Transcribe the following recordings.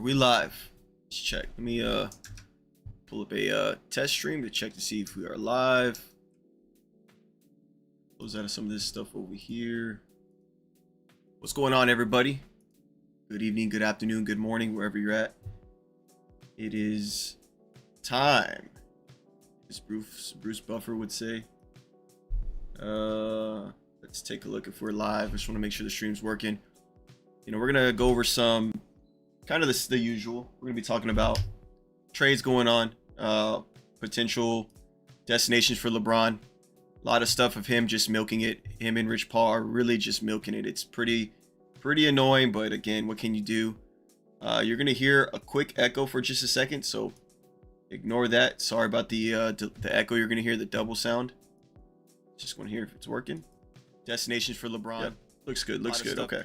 Are we live? Let's check. Let me pull up a test stream to check to see if we are live. Close out of some of this stuff over here. What's going on, everybody? Good evening, good afternoon, good morning, wherever you're at. It is time, as Bruce Buffer would say. Let's take a look if we're live. I just want to make sure the stream's working. You know, we're gonna go over some kind of the usual. We're gonna be talking about trades going on, potential destinations for LeBron. A lot of stuff of him just milking it. Him and Rich Paul are really just milking it. It's pretty annoying, but again, what can you do? You're gonna hear a quick echo for just a second, so ignore that. Sorry about the echo. You're gonna hear the double sound. Just want to hear if it's working. Destinations for LeBron. Yep. Looks good. Looks good. Okay.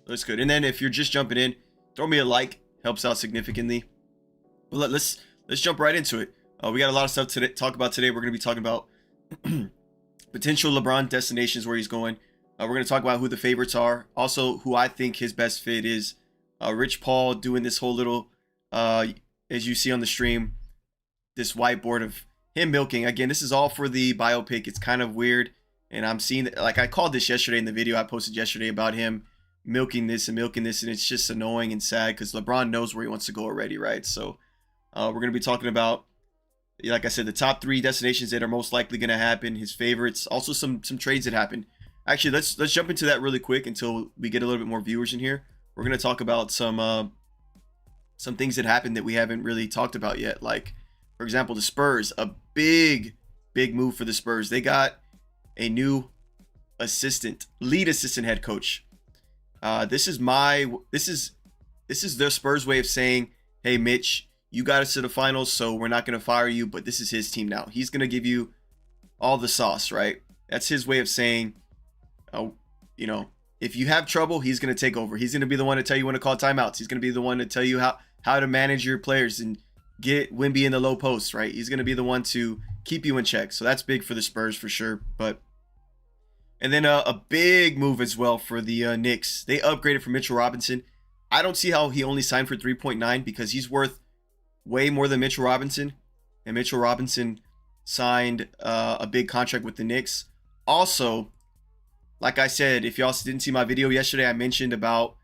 Looks good. And then if you're just jumping in, throw me a like. Helps out significantly. But let's jump right into it. We got a lot of stuff to talk about today. We're going to be talking about potential LeBron destinations where he's going. We're going to talk about who the favorites are. Also, who I think his best fit is. Rich Paul doing this whole little, as you see on the stream, this whiteboard of him milking. Again, this is all for the biopic. It's kind of weird. And I'm seeing, like I called this yesterday in the video I posted yesterday about him milking this. And it's just annoying and sad because LeBron knows where he wants to go already, right? So we're going to be talking about, like I said, the top 3 destinations that are most likely going to happen, his favorites, also some trades that happened. Actually, let's jump into that really quick until we get a little bit more viewers in here. We're going to talk about some things that happened that we haven't really talked about yet. Like, for example, the Spurs, a big move for the Spurs. They got a new lead assistant head coach. This is their Spurs way of saying, hey, Mitch, you got us to the finals, so we're not going to fire you, but this is his team now. He's going to give you all the sauce, right? That's his way of saying, you know, if you have trouble, he's going to take over. He's going to be the one to tell you when to call timeouts. He's going to be the one to tell you how to manage your players and get Wemby in the low post, right? He's going to be the one to keep you in check. So that's big for the Spurs for sure. And then a big move as well for the Knicks. They upgraded for Mitchell Robinson. I don't see how he only signed for 3.9 because he's worth way more than Mitchell Robinson. And Mitchell Robinson signed a big contract with the Knicks. Also, like I said, if y'all didn't see my video yesterday, I mentioned about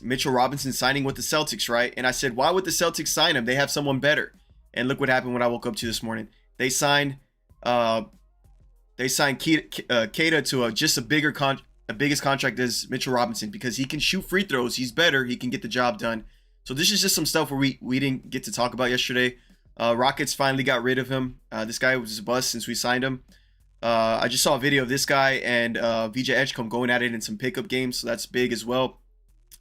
Mitchell Robinson signing with the Celtics, right? And I said, why would the Celtics sign him? They have someone better. And look what happened when I woke up to this morning. They signed Keita to just a biggest contract as Mitchell Robinson because he can shoot free throws. He's better. He can get the job done. So this is just some stuff where we didn't get to talk about yesterday. Rockets finally got rid of him. This guy was a bust since we signed him. I just saw a video of this guy and VJ Edgecombe going at it in some pickup games, so that's big as well.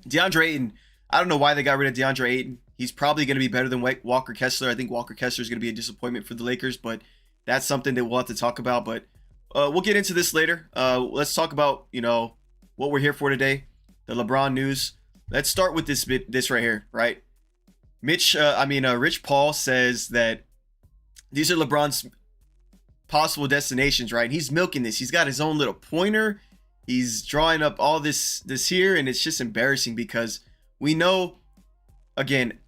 DeAndre Ayton, I don't know why they got rid of DeAndre Ayton. He's probably going to be better than Walker Kessler. I think Walker Kessler is going to be a disappointment for the Lakers, but that's something that we'll have to talk about. But we'll get into this later. Let's talk about, you know, what we're here for today, the LeBron news. Let's start with this right here, right? Rich Paul says that these are LeBron's possible destinations, right? He's milking this. He's got his own little pointer. He's drawing up all this here, and it's just embarrassing because we know, again,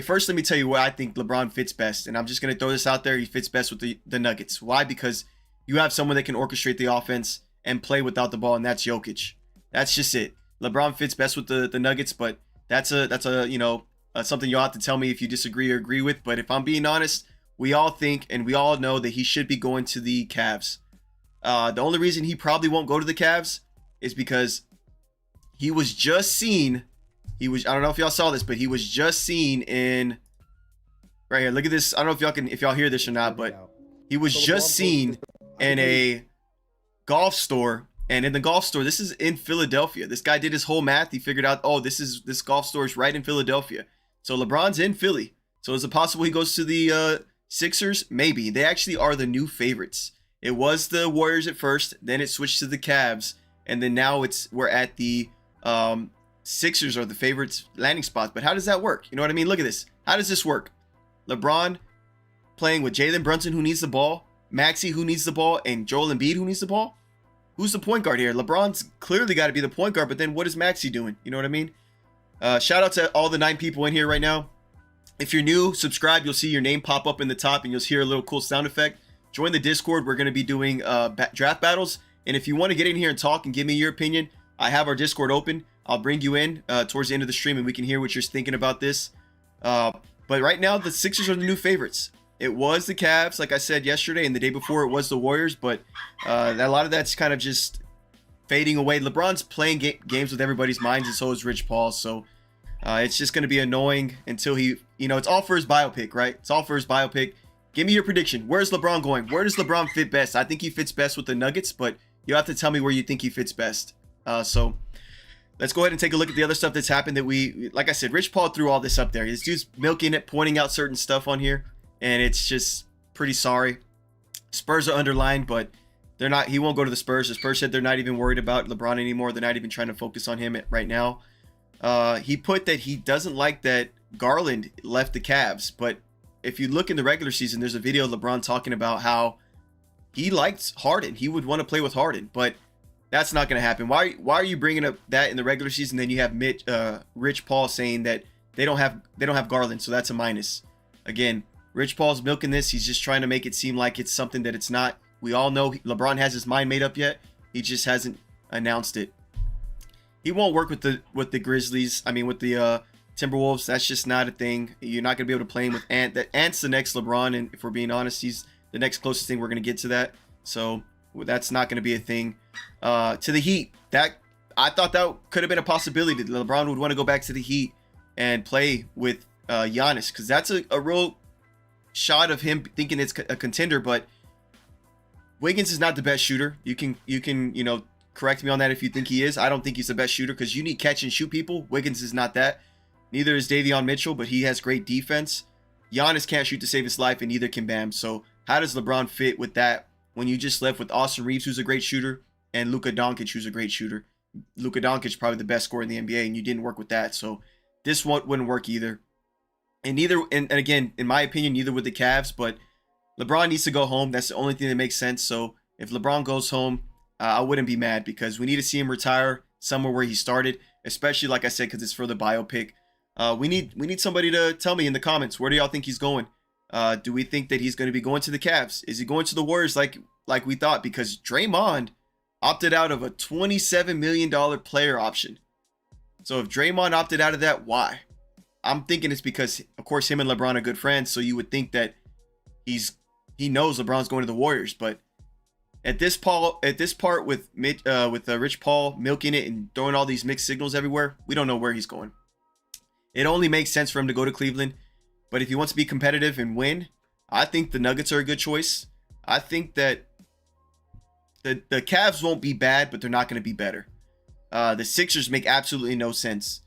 first let me tell you where I think LeBron fits best, and I'm just going to throw this out there. He fits best with the Nuggets. Why? Because you have someone that can orchestrate the offense and play without the ball, and that's Jokic. That's just it. LeBron fits best with the Nuggets, but that's something you'll have to tell me if you disagree or agree with. But if I'm being honest, we all think and we all know that he should be going to the Cavs. The only reason he probably won't go to the Cavs is because he was just seen. I don't know if y'all saw this, but he was just seen in right here. Look at this. I don't know if y'all hear this or not, but he was just seen in a golf store. And in the golf store, this is in Philadelphia. This guy did his whole math. He figured out, this golf store is right in Philadelphia. So LeBron's in Philly. So is it possible he goes to the Sixers? Maybe. They actually are the new favorites. It was the Warriors at first, then it switched to the Cavs, and then now we're at the Sixers are the favorites landing spots. But how does that work? You know what I mean? Look at this. How does this work? LeBron playing with Jalen Brunson, who needs the ball, Maxey, who needs the ball, and Joel Embiid, who needs the ball. Who's the point guard here? LeBron's clearly got to be the point guard, but then what is Maxey doing? You know what I mean? Shout out to all the 9 people in here right now. If you're new, subscribe. You'll see your name pop up in the top and you'll hear a little cool sound effect. Join the Discord. We're going to be doing draft battles. And if you want to get in here and talk and give me your opinion, I have our Discord open. I'll bring you in towards the end of the stream and we can hear what you're thinking about this. But right now, the Sixers are the new favorites. It was the Cavs, like I said yesterday, and the day before it was the Warriors. But a lot of that's kind of just fading away. LeBron's playing games with everybody's minds, and so is Rich Paul. So it's just going to be annoying until he, it's all for his biopic, right? It's all for his biopic. Give me your prediction. Where's LeBron going? Where does LeBron fit best? I think he fits best with the Nuggets, but you have to tell me where you think he fits best. So let's go ahead and take a look at the other stuff that's happened that like I said, Rich Paul threw all this up there. This dude's milking it, pointing out certain stuff on here, and it's just pretty sorry. Spurs are underlined, but they're not. He won't go to the Spurs. The Spurs said they're not even worried about LeBron anymore. They're not even trying to focus on him right now. He put that he doesn't like that Garland left the Cavs, but if you look in the regular season, there's a video of LeBron talking about how he likes Harden. He would want to play with Harden, but that's not going to happen. Why are you bringing up that in the regular season? Then you have Rich Paul saying that they don't have Garland, so that's a minus. Again, Rich Paul's milking this. He's just trying to make it seem like it's something that it's not. We all know LeBron has his mind made up yet. He just hasn't announced it. He won't work with the Grizzlies. I mean, with the Timberwolves. That's just not a thing. You're not gonna be able to play him with Ant. That Ant's the next LeBron, and if we're being honest, he's the next closest thing we're gonna get to that. So that's not gonna be a thing. To the Heat, that I thought that could have been a possibility. LeBron would want to go back to the Heat and play with Giannis, because that's a real shot of him thinking it's a contender. But Wiggins is not the best shooter. You can correct me on that if you think he is. I don't think he's the best shooter, because you need catch and shoot people. Wiggins is not that. Neither is Davion Mitchell, but he has great defense. Giannis can't shoot to save his life, and neither can Bam. So how does LeBron fit with that when you just left with Austin Reeves, who's a great shooter, and Luka Doncic, who's a great shooter? Luka Doncic probably the best scorer in the NBA, and you didn't work with that. So this one wouldn't work either. And again, in my opinion, neither would the Cavs, but LeBron needs to go home. That's the only thing that makes sense. So if LeBron goes home, I wouldn't be mad, because we need to see him retire somewhere where he started, especially, like I said, because it's for the biopic. We need somebody to tell me in the comments, where do y'all think he's going? Do we think that he's going to be going to the Cavs? Is he going to the Warriors like we thought? Because Draymond opted out of a $27 million player option. So if Draymond opted out of that, why? I'm thinking it's because, of course, him and LeBron are good friends, so you would think that he knows LeBron's going to the Warriors. But at this part with Rich Paul milking it and throwing all these mixed signals everywhere, we don't know where he's going. It only makes sense for him to go to Cleveland. But if he wants to be competitive and win, I think the Nuggets are a good choice. I think that the Cavs won't be bad, but they're not going to be better. The Sixers make absolutely no sense.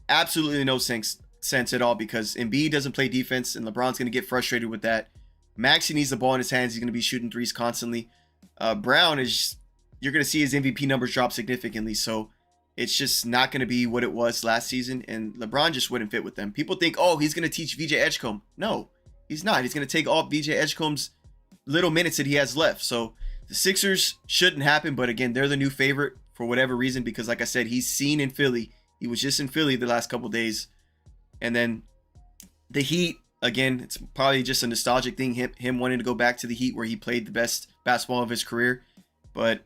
Absolutely no sense at all, because Embiid doesn't play defense, and LeBron's going to get frustrated with that. Maxey needs the ball in his hands. He's going to be shooting threes constantly. Brown you're going to see his MVP numbers drop significantly. So it's just not going to be what it was last season, and LeBron just wouldn't fit with them. People think, oh, he's going to teach VJ Edgecombe. No, he's not. He's going to take all VJ Edgecombe's little minutes that he has left. So the Sixers shouldn't happen, but again, they're the new favorite for whatever reason, because like I said, he's seen in Philly. He was just in Philly the last couple days. And then the Heat, again, it's probably just a nostalgic thing, him wanting to go back to the Heat where he played the best basketball of his career. But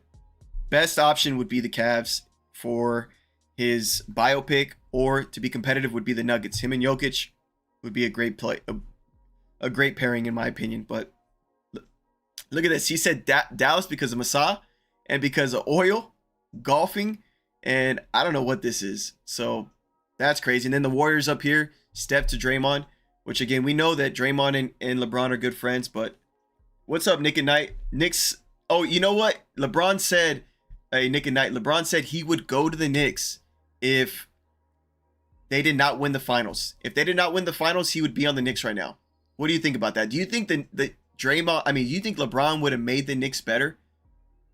best option would be the Cavs for his biopic, or to be competitive would be the Nuggets. Him and Jokic would be a great play, a great pairing in my opinion. But look at this. He said Dallas because of Masai and because of oil, golfing, and I don't know what this is. So that's crazy. And then the Warriors up here, Steph to Draymond, which again, we know that Draymond and LeBron are good friends, but what's up, Nick and Knight? Oh, you know what? LeBron said, hey, Nick and Knight, LeBron said he would go to the Knicks if they did not win the finals. If they did not win the finals, he would be on the Knicks right now. What do you think about that? Do you think do you think LeBron would have made the Knicks better?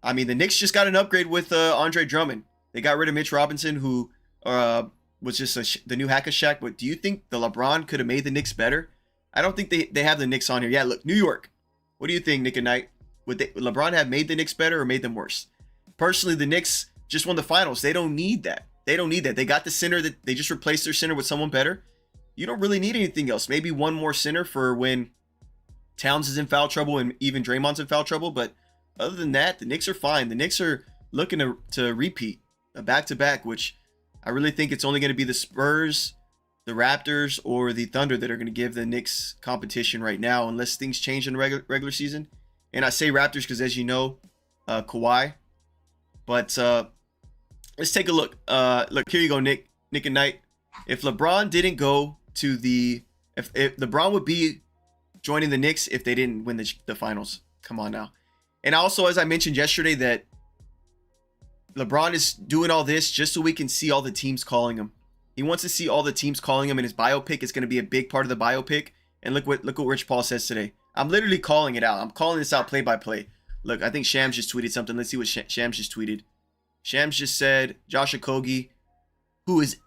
I mean, the Knicks just got an upgrade with Andre Drummond. They got rid of Mitch Robinson, who was just the new Hack-a-Shaq. But do you think the LeBron could have made the Knicks better? I don't think they have the Knicks on here. Yeah, look, New York. What do you think, Nick and Knight? Would LeBron have made the Knicks better or made them worse? Personally, the Knicks just won the finals. They don't need that. They don't need that. They got the center that they just replaced their center with someone better. You don't really need anything else. Maybe one more center for when Towns is in foul trouble and even Draymond's in foul trouble. But other than that, the Knicks are fine. The Knicks are looking to repeat a back-to-back, which I really think it's only going to be the Spurs, the Raptors, or the Thunder that are going to give the Knicks competition right now, unless things change in the regular season. And I say Raptors because, as you know, Kawhi. But let's take a look. Look, here you go, Nick and Knight. If LeBron didn't go to the... If LeBron would be joining the Knicks if they didn't win the finals. Come on now. And also, as I mentioned yesterday, that LeBron is doing all this just so we can see all the teams calling him. He wants to see all the teams calling him, and his biopic is going to be a big part of the biopic. And look what Rich Paul says today. I'm literally calling it out. I'm calling this out play by play. Look, I think Shams just tweeted something. Let's see what Shams just tweeted. Shams just said, Josh Okogie, who is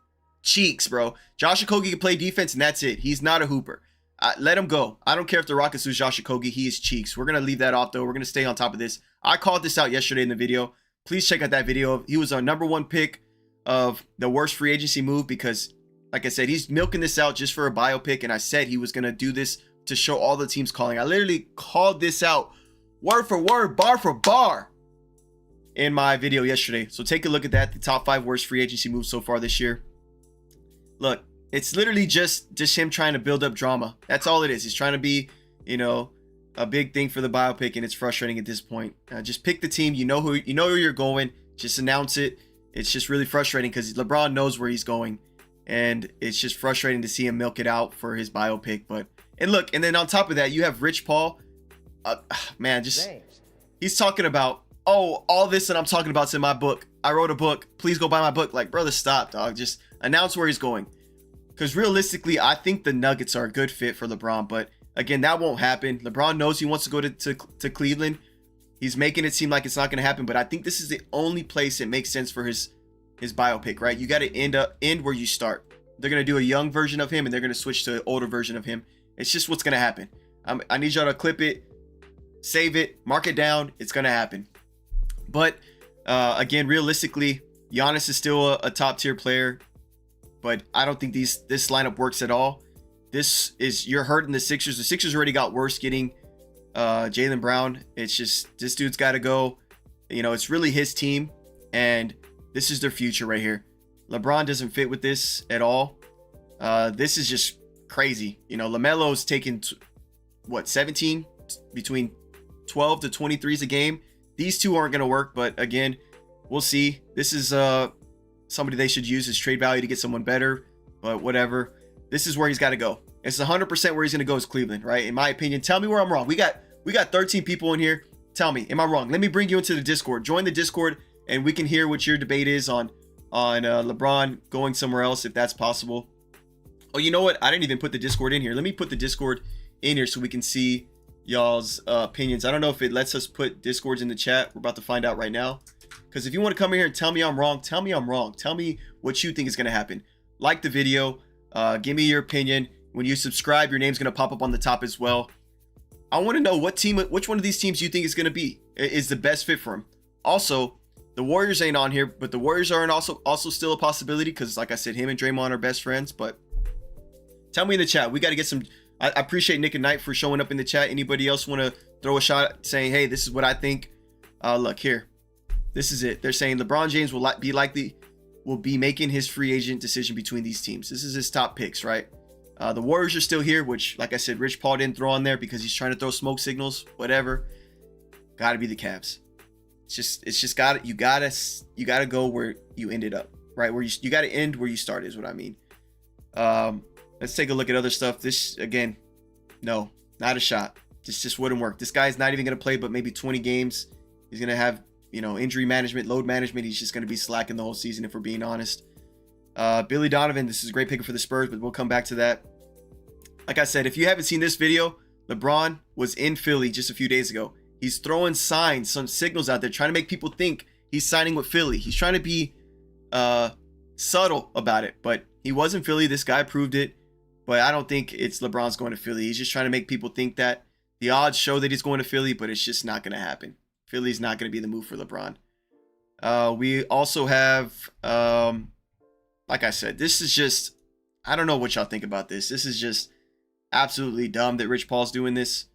cheeks, bro. Josh Okogie can play defense, and that's it. He's not a hooper. Let him go. I don't care if the Rockets lose Josh Okogie. He is cheeks. We're going to leave that off, though. We're going to stay on top of this. I called this out yesterday in the video. Please check out that video. He was our #1 pick of the worst free agency move because, like I said, he's milking this out just for a biopic, and I said he was going to do this to show all the teams calling. I literally called this out word for word, bar for bar in my video yesterday. So take a look at that. The top 5 worst free agency moves so far this year. Look, it's literally just him trying to build up drama. That's all it is. He's trying to be, a big thing for the biopic, and it's frustrating at this point. Just pick the team. You know who you're going. Just announce it. It's just really frustrating because LeBron knows where he's going, and it's just frustrating to see him milk it out for his biopic. And look, and then on top of that, you have Rich Paul. Man, he's talking about, all this that I'm talking about is in my book. I wrote a book. Please go buy my book. Like, brother, stop, dog. Just announce where he's going. Because realistically, I think the Nuggets are a good fit for LeBron. But again, that won't happen. LeBron knows he wants to go to Cleveland. He's making it seem like it's not going to happen. But I think this is the only place that makes sense for his biopic, right? You got to end where you start. They're going to do a young version of him, and they're going to switch to an older version of him. It's just what's going to happen. I need y'all to clip it, save it, mark it down. It's going to happen. But again, realistically, Giannis is still a top tier player. But I don't think this lineup works at all. You're hurting the Sixers. The Sixers already got worse getting Jaylen Brown. It's just, this dude's got to go. It's really his team, and this is their future right here. LeBron doesn't fit with this at all. This is just crazy. LaMelo's taking 17 between 12 to 23s a game. These two aren't going to work, but again, we'll see. This is somebody they should use as trade value to get someone better, but whatever. This is where he's got to go. It's 100% where he's going to go is Cleveland, right? In my opinion. Tell me where I'm wrong. We got 13 people in here. Tell me, am I wrong? Let me bring you into the Discord. Join the Discord, and we can hear what your debate is on LeBron going somewhere else if that's possible. Oh, you know what? I didn't even put the Discord in here. Let me put the Discord in here so we can see y'all's opinions. I don't know if it lets us put Discords in the chat. We're about to find out right now. Because if you want to come in here and tell me I'm wrong, tell me I'm wrong. Tell me what you think is going to happen. Like the video. Give me your opinion. When you subscribe, your name's going to pop up on the top as well. I want to know which one of these teams you think is going to be is the best fit for him. Also, the Warriors ain't on here, but the Warriors aren't also still a possibility because, like I said, him and Draymond are best friends. But tell me in the chat. We got to get some. I appreciate Nick and Knight for showing up in the chat. Anybody else want to throw a shot saying, hey, this is what I think? Look here. This is it. They're saying LeBron James will be making his free agent decision between these teams. This is his top picks, right? The Warriors are still here, which, like I said, Rich Paul didn't throw on there because he's trying to throw smoke signals. Whatever. Got to be the Cavs. You gotta go where you ended up, right? Where you got to end where you started is what I mean. Let's take a look at other stuff. This again, no, not a shot. This just wouldn't work. This guy's not even gonna play, but maybe 20 games. He's gonna have injury management, load management. He's just gonna be slacking the whole season if we're being honest. Billy Donovan, this is a great pick for the Spurs, but we'll come back to that. Like I said, if you haven't seen this video, LeBron was in Philly just a few days ago. He's throwing signs, some signals out there, trying to make people think he's signing with Philly. He's trying to be subtle about it, but he was in Philly. This guy proved it, but I don't think it's LeBron's going to Philly. He's just trying to make people think that. The odds show that he's going to Philly, but it's just not going to happen. Philly's not going to be the move for LeBron. We also have like I said, this is just, I don't know what y'all think about this. This is just absolutely dumb that Rich Paul's doing this.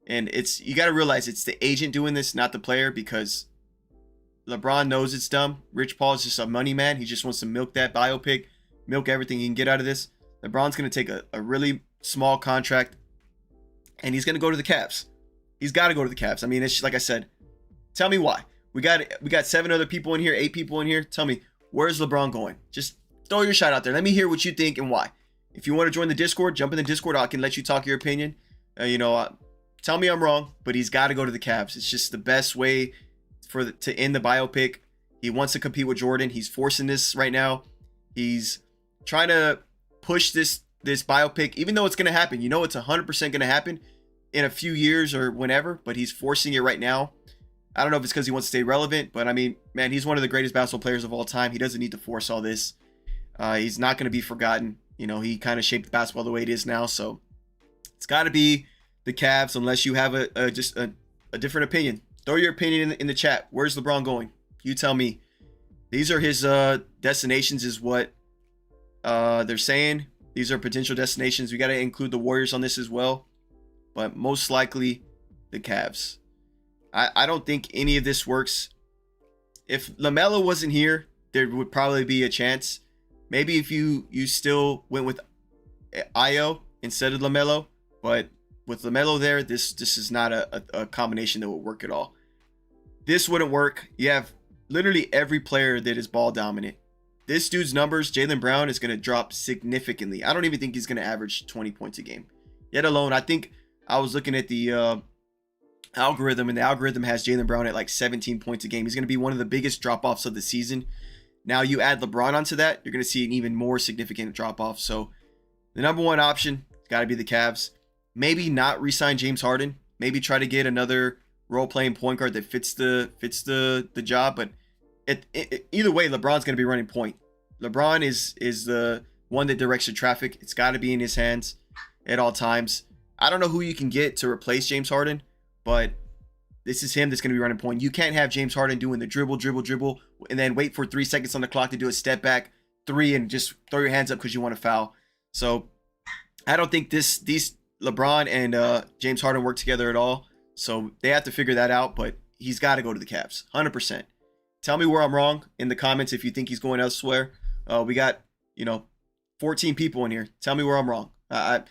And you got to realize it's the agent doing this, not the player, because LeBron knows it's dumb. Rich Paul is just a money man. He just wants to milk that biopic, milk everything he can get out of this. LeBron's going to take a really small contract, and he's going to go to the Cavs. He's got to go to the Cavs. I mean, it's like I said, tell me why. We got 7 other people in here, 8 people in here. Tell me, where's LeBron going? Just throw your shot out there. Let me hear what you think and why. If you want to join the Discord, jump in the Discord. I can let you talk your opinion. Tell me I'm wrong, but he's got to go to the Cavs. It's just the best way to end the biopic. He wants to compete with Jordan. He's forcing this right now. He's trying to push this biopic, even though it's going to happen. It's 100% going to happen in a few years or whenever, but he's forcing it right now. I don't know if it's because he wants to stay relevant, but I mean, man, he's one of the greatest basketball players of all time. He doesn't need to force all this. He's not going to be forgotten. He kind of shaped basketball the way it is now, so it's got to be the Cavs unless you have a different opinion. Throw your opinion in the chat. Where's LeBron going? You tell me. These are his destinations is what they're saying. These are potential destinations. We got to include the Warriors on this as well, but most likely the Cavs. I don't think any of this works. If LaMelo wasn't here, there would probably be a chance. Maybe if you still went with Io instead of LaMelo, but with LaMelo there, this is not a combination that would work at all. This wouldn't work. You have literally every player that is ball dominant. This dude's numbers, Jaylen Brown, is going to drop significantly. I don't even think he's going to average 20 points a game. Yet alone, I think I was looking at the algorithm, and the algorithm has Jaylen Brown at like 17 points a game. He's going to be one of the biggest drop-offs of the season. Now you add LeBron onto that, you're going to see an even more significant drop-off. So the number one option has got to be the Cavs. Maybe not re-sign James Harden. Maybe try to get another role-playing point guard that fits the job. But either way, LeBron's going to be running point. LeBron is the one that directs the traffic. It's got to be in his hands at all times. I don't know who you can get to replace James Harden, but this is him that's going to be running point. You can't have James Harden doing the dribble, and then wait for 3 seconds on the clock to do a step back 3 and just throw your hands up because you want to foul. So I don't think these LeBron and James Harden work together at all. So they have to figure that out, but he's got to go to the Cavs, 100%. Tell me where I'm wrong in the comments if you think he's going elsewhere. We got, 14 people in here. Tell me where I'm wrong. It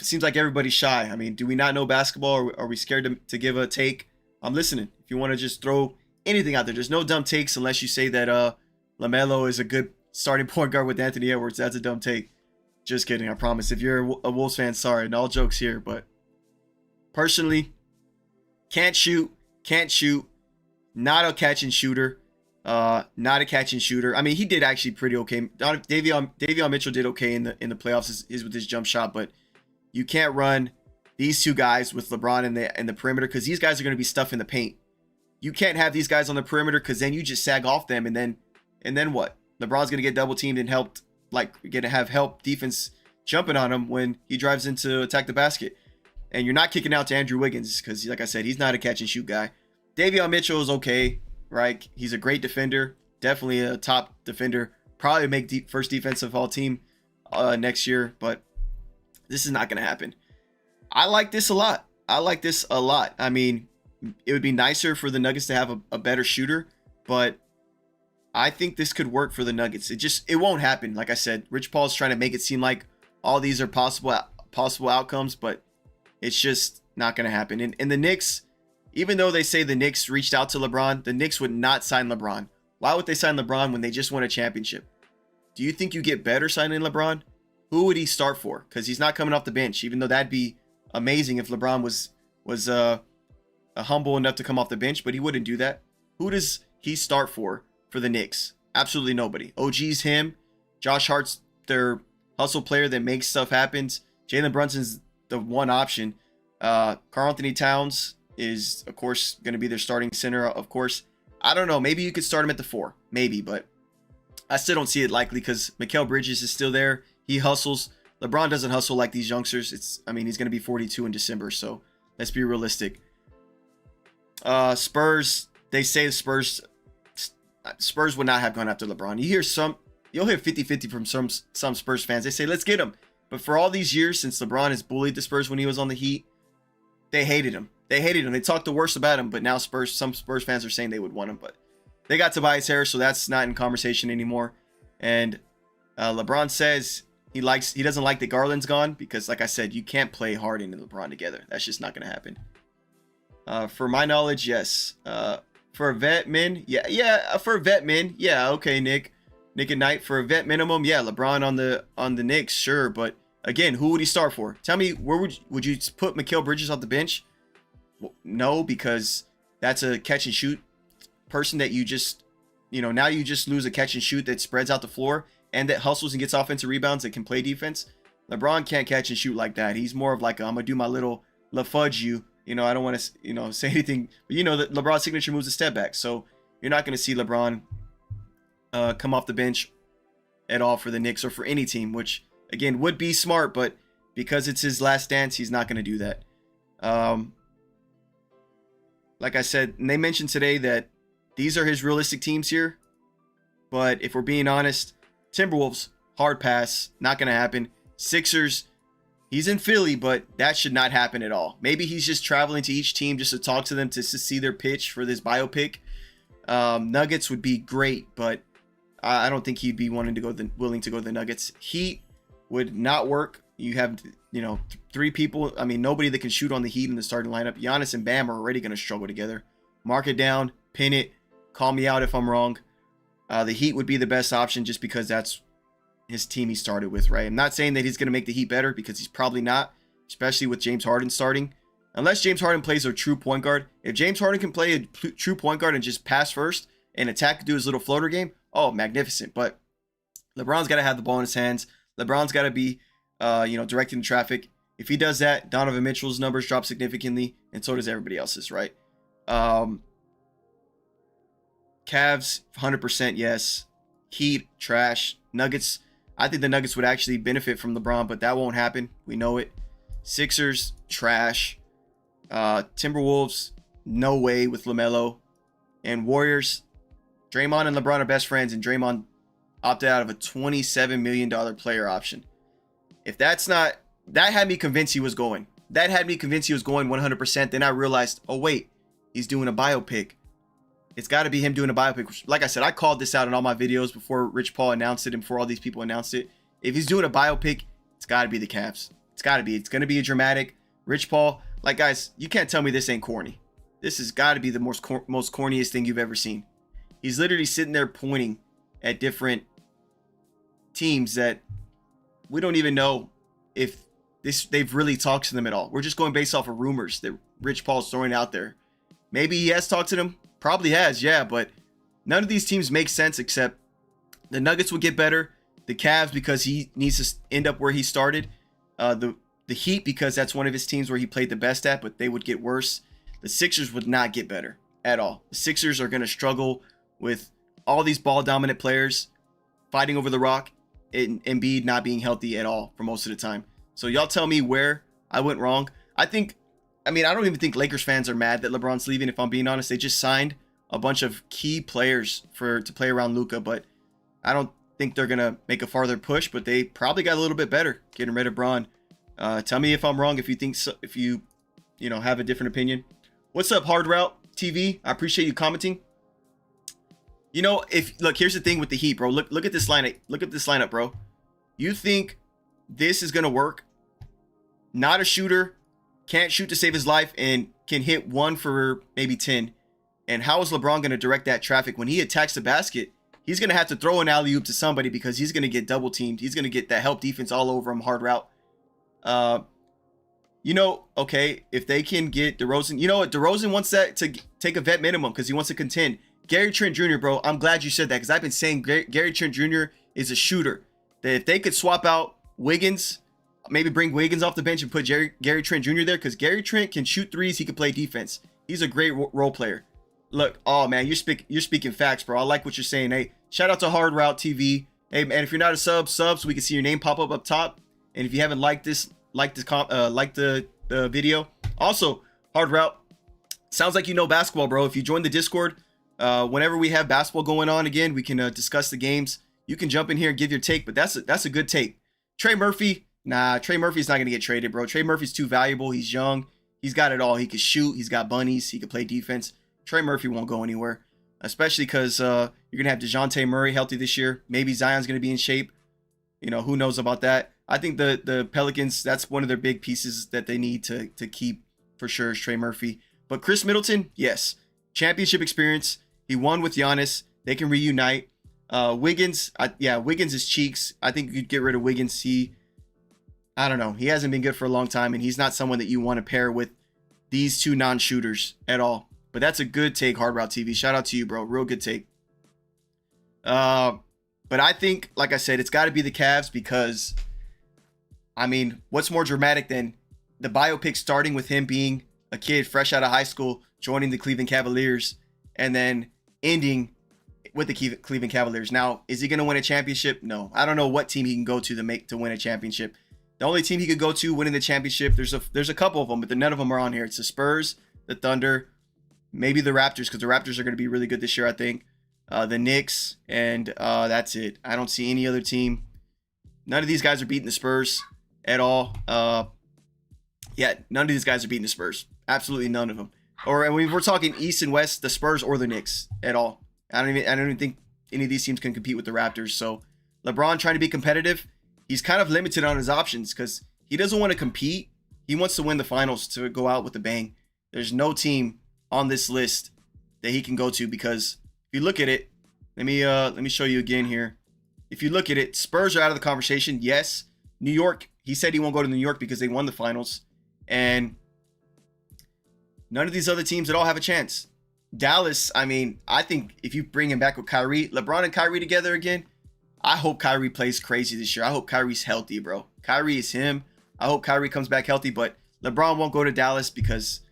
seems like everybody's shy. I mean, do we not know basketball? Or are we scared to give a take? I'm listening. If you want to just throw anything out there, there's no dumb takes unless you say that LaMelo is a good starting point guard with Anthony Edwards. That's a dumb take. Just kidding, I promise. If you're a Wolves fan, sorry. And all jokes here, but personally, can't shoot, not a catch and shooter. I mean, he did actually pretty okay. Davion Mitchell did okay in the playoffs is with his jump shot, but you can't run these two guys with LeBron in the perimeter because these guys are going to be stuffing the paint. You can't have these guys on the perimeter because then you just sag off them, and then what? LeBron's going to get double teamed and have help defense jumping on him when he drives in to attack the basket. And you're not kicking out to Andrew Wiggins because, like I said, he's not a catch and shoot guy. Davion Mitchell is okay, right? He's a great defender, definitely a top defender. Probably make first defensive all team next year, but this is not going to happen. I like this a lot. I mean, it would be nicer for the Nuggets to have a better shooter, but I think this could work for the Nuggets. It won't happen. Like I said, Rich Paul's trying to make it seem like all these are possible outcomes, but it's just not going to happen. And the Knicks, even though they say the Knicks reached out to LeBron, the Knicks would not sign LeBron. Why would they sign LeBron when they just won a championship? Do you think you get better signing LeBron? Who would he start for? Because he's not coming off the bench, even though that'd be amazing if LeBron was humble enough to come off the bench, but he wouldn't do that. Who does he start for the Knicks? Absolutely nobody. OG's him. Josh Hart's their hustle player that makes stuff happen. Jalen Brunson's the one option. Karl Anthony Towns is, of course, going to be their starting center, of course. I don't know. Maybe you could start him at the 4. Maybe, but I still don't see it likely because Mikal Bridges is still there. He hustles. LeBron doesn't hustle like these youngsters. He's going to be 42 in December, so let's be realistic. Spurs, they say the Spurs would not have gone after LeBron. You hear some you'll hit 50-50 from some Spurs fans. They say, let's get him. But for all these years since LeBron has bullied the Spurs when he was on the Heat, they hated him. They hated him. They talked the worst about him. But now some Spurs fans are saying they would want him. But they got Tobias Harris, so that's not in conversation anymore. And LeBron says he doesn't like that Garland's gone because, like I said, you can't play Harden and LeBron together. That's just not going to happen. For my knowledge, yes. For a vet min, yeah. For a vet min, yeah. Okay, Nick and Knight. For a vet minimum, yeah. LeBron on the Knicks, sure. But again, who would he start for? Tell me, where would you put Mikal Bridges off the bench? Well, no, because that's a catch and shoot person that you just, now you just lose a catch and shoot that spreads out the floor and that hustles and gets offensive rebounds that can play defense. LeBron can't catch and shoot like that. He's more of like, I'm gonna do my little LaFudge you. I don't want to, say anything, but that LeBron's signature moves a step back. So you're not going to see LeBron come off the bench at all for the Knicks or for any team, which again would be smart, but because it's his last dance, he's not going to do that. Like I said, and they mentioned today that these are his realistic teams here. But if we're being honest, Timberwolves, hard pass, not going to happen. Sixers, he's in Philly, but that should not happen at all. Maybe he's just traveling to each team just to talk to them to see their pitch for this biopic. Nuggets would be great, but I don't think he'd be willing to go the Nuggets. Heat would not work. You have, three people. I mean, nobody that can shoot on the Heat in the starting lineup. Giannis and Bam are already going to struggle together. Mark it down, pin it, call me out if I'm wrong. The Heat would be the best option just because that's his team he started with, right? I'm not saying that he's going to make the Heat better because he's probably not, especially with James Harden starting. Unless James Harden plays a true point guard. If James Harden can play a true point guard and just pass first and attack, do his little floater game, oh, magnificent. But LeBron's got to have the ball in his hands. LeBron's got to be, directing the traffic. If he does that, Donovan Mitchell's numbers drop significantly, and so does everybody else's, right? Cavs, 100% yes. Heat, trash. Nuggets, I think the Nuggets would actually benefit from LeBron, but that won't happen. We know it. Sixers, trash. Timberwolves, no way with LaMelo. And Warriors, Draymond and LeBron are best friends, and Draymond opted out of a $27 million player option. If that's not, that had me convinced he was going. That had me convinced he was going 100%. Then I realized, oh wait, he's doing a biopic. It's got to be him doing a biopic. Like I said, I called this out in all my videos before Rich Paul announced it and before all these people announced it. If he's doing a biopic, it's got to be the Cavs. It's got to be. It's going to be a dramatic. Rich Paul, like guys, you can't tell me this ain't corny. This has got to be the most corniest thing you've ever seen. He's literally sitting there pointing at different teams that we don't even know if they've really talked to them at all. We're just going based off of rumors that Rich Paul's throwing out there. Maybe he has talked to them. Probably has, yeah, but none of these teams make sense except the Nuggets would get better. The Cavs because he needs to end up where he started. The Heat because that's one of his teams where he played the best at, but they would get worse. The Sixers would not get better at all. The Sixers are going to struggle with all these ball-dominant players fighting over the rock and Embiid not being healthy at all for most of the time. So y'all tell me where I went wrong. I don't even think Lakers fans are mad that LeBron's leaving, if I'm being honest. They just signed a bunch of key players to play around Luka, but I don't think they're going to make a farther push, but they probably got a little bit better getting rid of Bron. Tell me if I'm wrong, if you think so, if you have a different opinion. What's up, Hard Route TV? I appreciate you commenting. Look, here's the thing with the Heat, bro. Look at this lineup. Look at this lineup, bro. You think this is going to work? Not a shooter, can't shoot to save his life, and can hit 1 for maybe 10. And how is LeBron going to direct that traffic? When he attacks the basket, he's going to have to throw an alley-oop to somebody because he's going to get double-teamed. He's going to get that help defense all over him, Hard Route. Okay, if they can get DeRozan, you know what? DeRozan wants that to take a vet minimum because he wants to contend. Gary Trent Jr., bro, I'm glad you said that because I've been saying Gary Trent Jr. is a shooter. That if they could swap out Wiggins, maybe bring Wiggins off the bench and put Gary Trent Jr. there because Gary Trent can shoot threes. He can play defense. He's a great role player. Look, oh man, you're speaking facts, bro. I like what you're saying. Hey, shout out to Hard Route TV. Hey, man, if you're not a sub so we can see your name pop up top. And if you haven't liked the video. Also, Hard Route, sounds like you know basketball, bro. If you join the Discord, whenever we have basketball going on again, we can discuss the games. you can jump in here and give your take, but that's a good take. Trey Murphy, nah, Trey Murphy's not going to get traded, bro. Trey Murphy's too valuable. He's young. He's got it all. He can shoot. He's got bunnies. He can play defense. Trey Murphy won't go anywhere, especially because you're going to have DeJounte Murray healthy this year. Maybe Zion's going to be in shape. You know, who knows about that? I think the Pelicans, that's one of their big pieces that they need to keep for sure is Trey Murphy. But Chris Middleton, yes. Championship experience. He won with Giannis. They can reunite. Wiggins, Wiggins is cheeks. I think you'd get rid of Wiggins. I don't know. He hasn't been good for a long time, and he's not someone that you want to pair with these two non-shooters at all. But that's a good take, Hard Route TV. Shout out to you, bro. Real good take. But I think, like I said, it's got to be the Cavs because, I mean, what's more dramatic than the biopic starting with him being a kid fresh out of high school, joining the Cleveland Cavaliers, and then ending with the Cleveland Cavaliers. Now, is he going to win a championship? No. I don't know what team he can go to win a championship. The only team he could go to winning the championship, there's a couple of them, but none of them are on here. It's the Spurs, the Thunder, maybe the Raptors, because the Raptors are going to be really good this year, I think. The Knicks, and that's it. I don't see any other team. None of these guys are beating the Spurs at all. None of these guys are beating the Spurs. Absolutely none of them. Or when we're talking East and West, the Spurs or the Knicks at all. I don't even think any of these teams can compete with the Raptors. So LeBron trying to be competitive, he's kind of limited on his options because he doesn't want to compete. He wants to win the finals to go out with a bang. There's no team on this list that he can go to because if you look at it, let me show you again here. If you look at it, Spurs are out of the conversation. Yes, New York. He said he won't go to New York because they won the finals, and none of these other teams at all have a chance. Dallas, I mean, I think if you bring him back with Kyrie, LeBron and Kyrie together again, I hope Kyrie plays crazy this year. I hope Kyrie's healthy, bro. Kyrie is him. I hope Kyrie comes back healthy, but LeBron won't go to Dallas because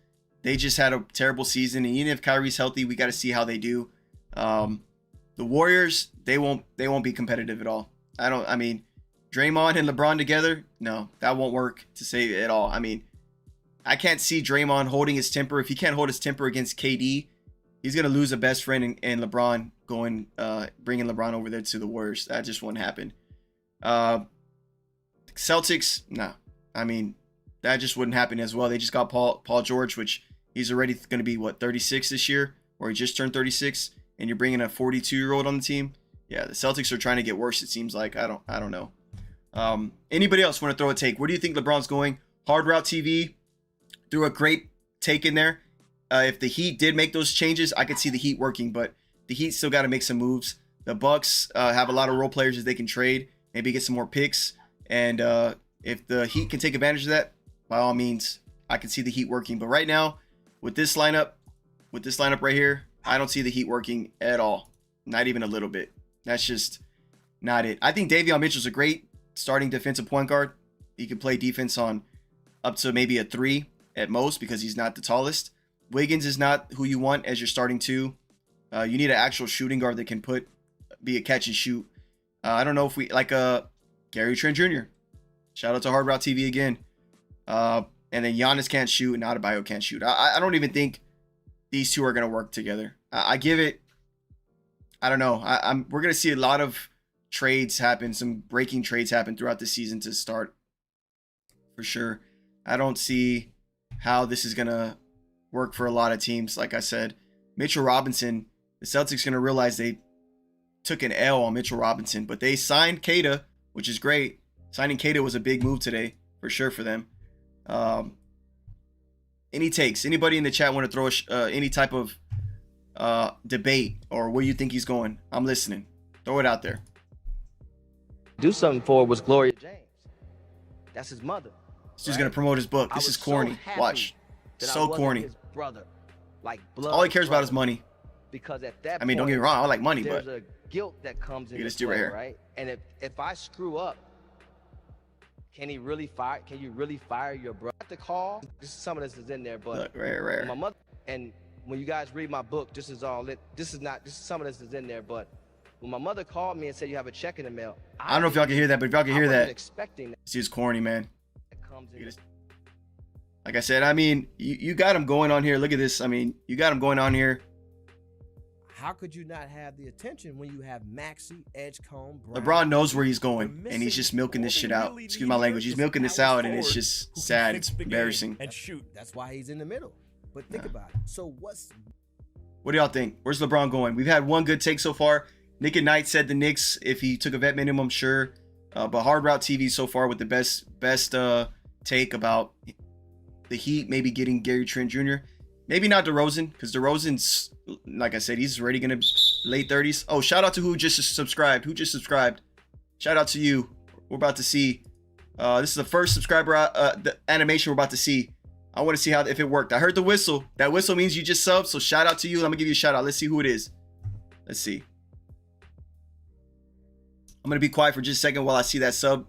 they just had a terrible season, and even if Kyrie's healthy, we got to see how they do. The Warriors, they won't be competitive at all. I mean, Draymond and LeBron together, no, that won't work to say at all. I mean, I can't see Draymond holding his temper. If he can't hold his temper against KD, he's going to lose a best friend and LeBron bringing LeBron over there to the Warriors. That just won't happen. Celtics, no. I mean, that just wouldn't happen as well. They just got Paul George, which he's already going to be, 36 this year? Or he just turned 36, and you're bringing a 42-year-old on the team? Yeah, the Celtics are trying to get worse, it seems like. I don't know. Anybody else want to throw a take? Where do you think LeBron's going? Hard Route TV threw a great take in there. If the Heat did make those changes, I could see the Heat working, but the Heat still got to make some moves. The Bucks have a lot of role players that they can trade, maybe get some more picks. And if the Heat can take advantage of that, by all means, I can see the Heat working. But right now, with this lineup right here, I don't see the Heat working at all. Not even a little bit. That's just not it. I think Davion Mitchell's a great starting defensive point guard. He can play defense on up to maybe a 3 at most because he's not the tallest. Wiggins is not who you want as your starting 2. You need an actual shooting guard that can be a catch and shoot. I don't know if we like Gary Trent Jr. Shout out to Hard Route TV again. And then Giannis can't shoot and Adebayo can't shoot. I don't even think these two are going to work together. I give it, I don't know. We're going to see a lot of trades happen, some breaking trades happen throughout the season to start for sure. I don't see how this is going to work for a lot of teams. Like I said, Mitchell Robinson, the Celtics going to realize they took an L on Mitchell Robinson, but they signed Kata, which is great. Signing Kata was a big move today for sure for them. Any takes? Anybody in the chat want to throw any type of debate or where you think he's going? I'm listening. Throw it out there. Do something for was Gloria James. That's his mother. This dude's gonna promote his book. This is corny. Watch. So corny. His brother, like blood. All he cares about is money. Because at that I mean, don't get me wrong. I like money, there's but a guilt that comes in this dude right here, right? And if I screw up, can you really fire your brother? The call. Some of this is in there, but look, right. My mother, and when you guys read my book, this is some of this is in there, but when my mother called me and said you have a check in the mail, I don't know if y'all can hear that, but if y'all can hear that, expecting that. This is corny, man. It comes in. Like I said, I mean, you got him going on here. Look at this. I mean, you got him going on here. how could you not have the attention when you have Maxey, Edgecombe, Brown? LeBron knows where he's going, and he's just milking this shit out. Excuse my language. He's milking this out, and it's just sad. It's embarrassing. And shoot. That's why he's in the middle. But think about it. So what do y'all think? Where's LeBron going? We've had one good take so far. Nick and Knight said the Knicks if he took a vet minimum, sure. But Hard Route TV so far with the best take about the Heat maybe getting Gary Trent Jr. Maybe not DeRozan, because DeRozan's, like I said, he's already going to late 30s. Oh, shout out to who just subscribed. Shout out to you. We're about to see. This is the first subscriber the animation we're about to see. I want to see if it worked. I heard the whistle. That whistle means you just subbed, so shout out to you. I'm going to give you a shout out. Let's see who it is. Let's see. I'm going to be quiet for just a second while I see that sub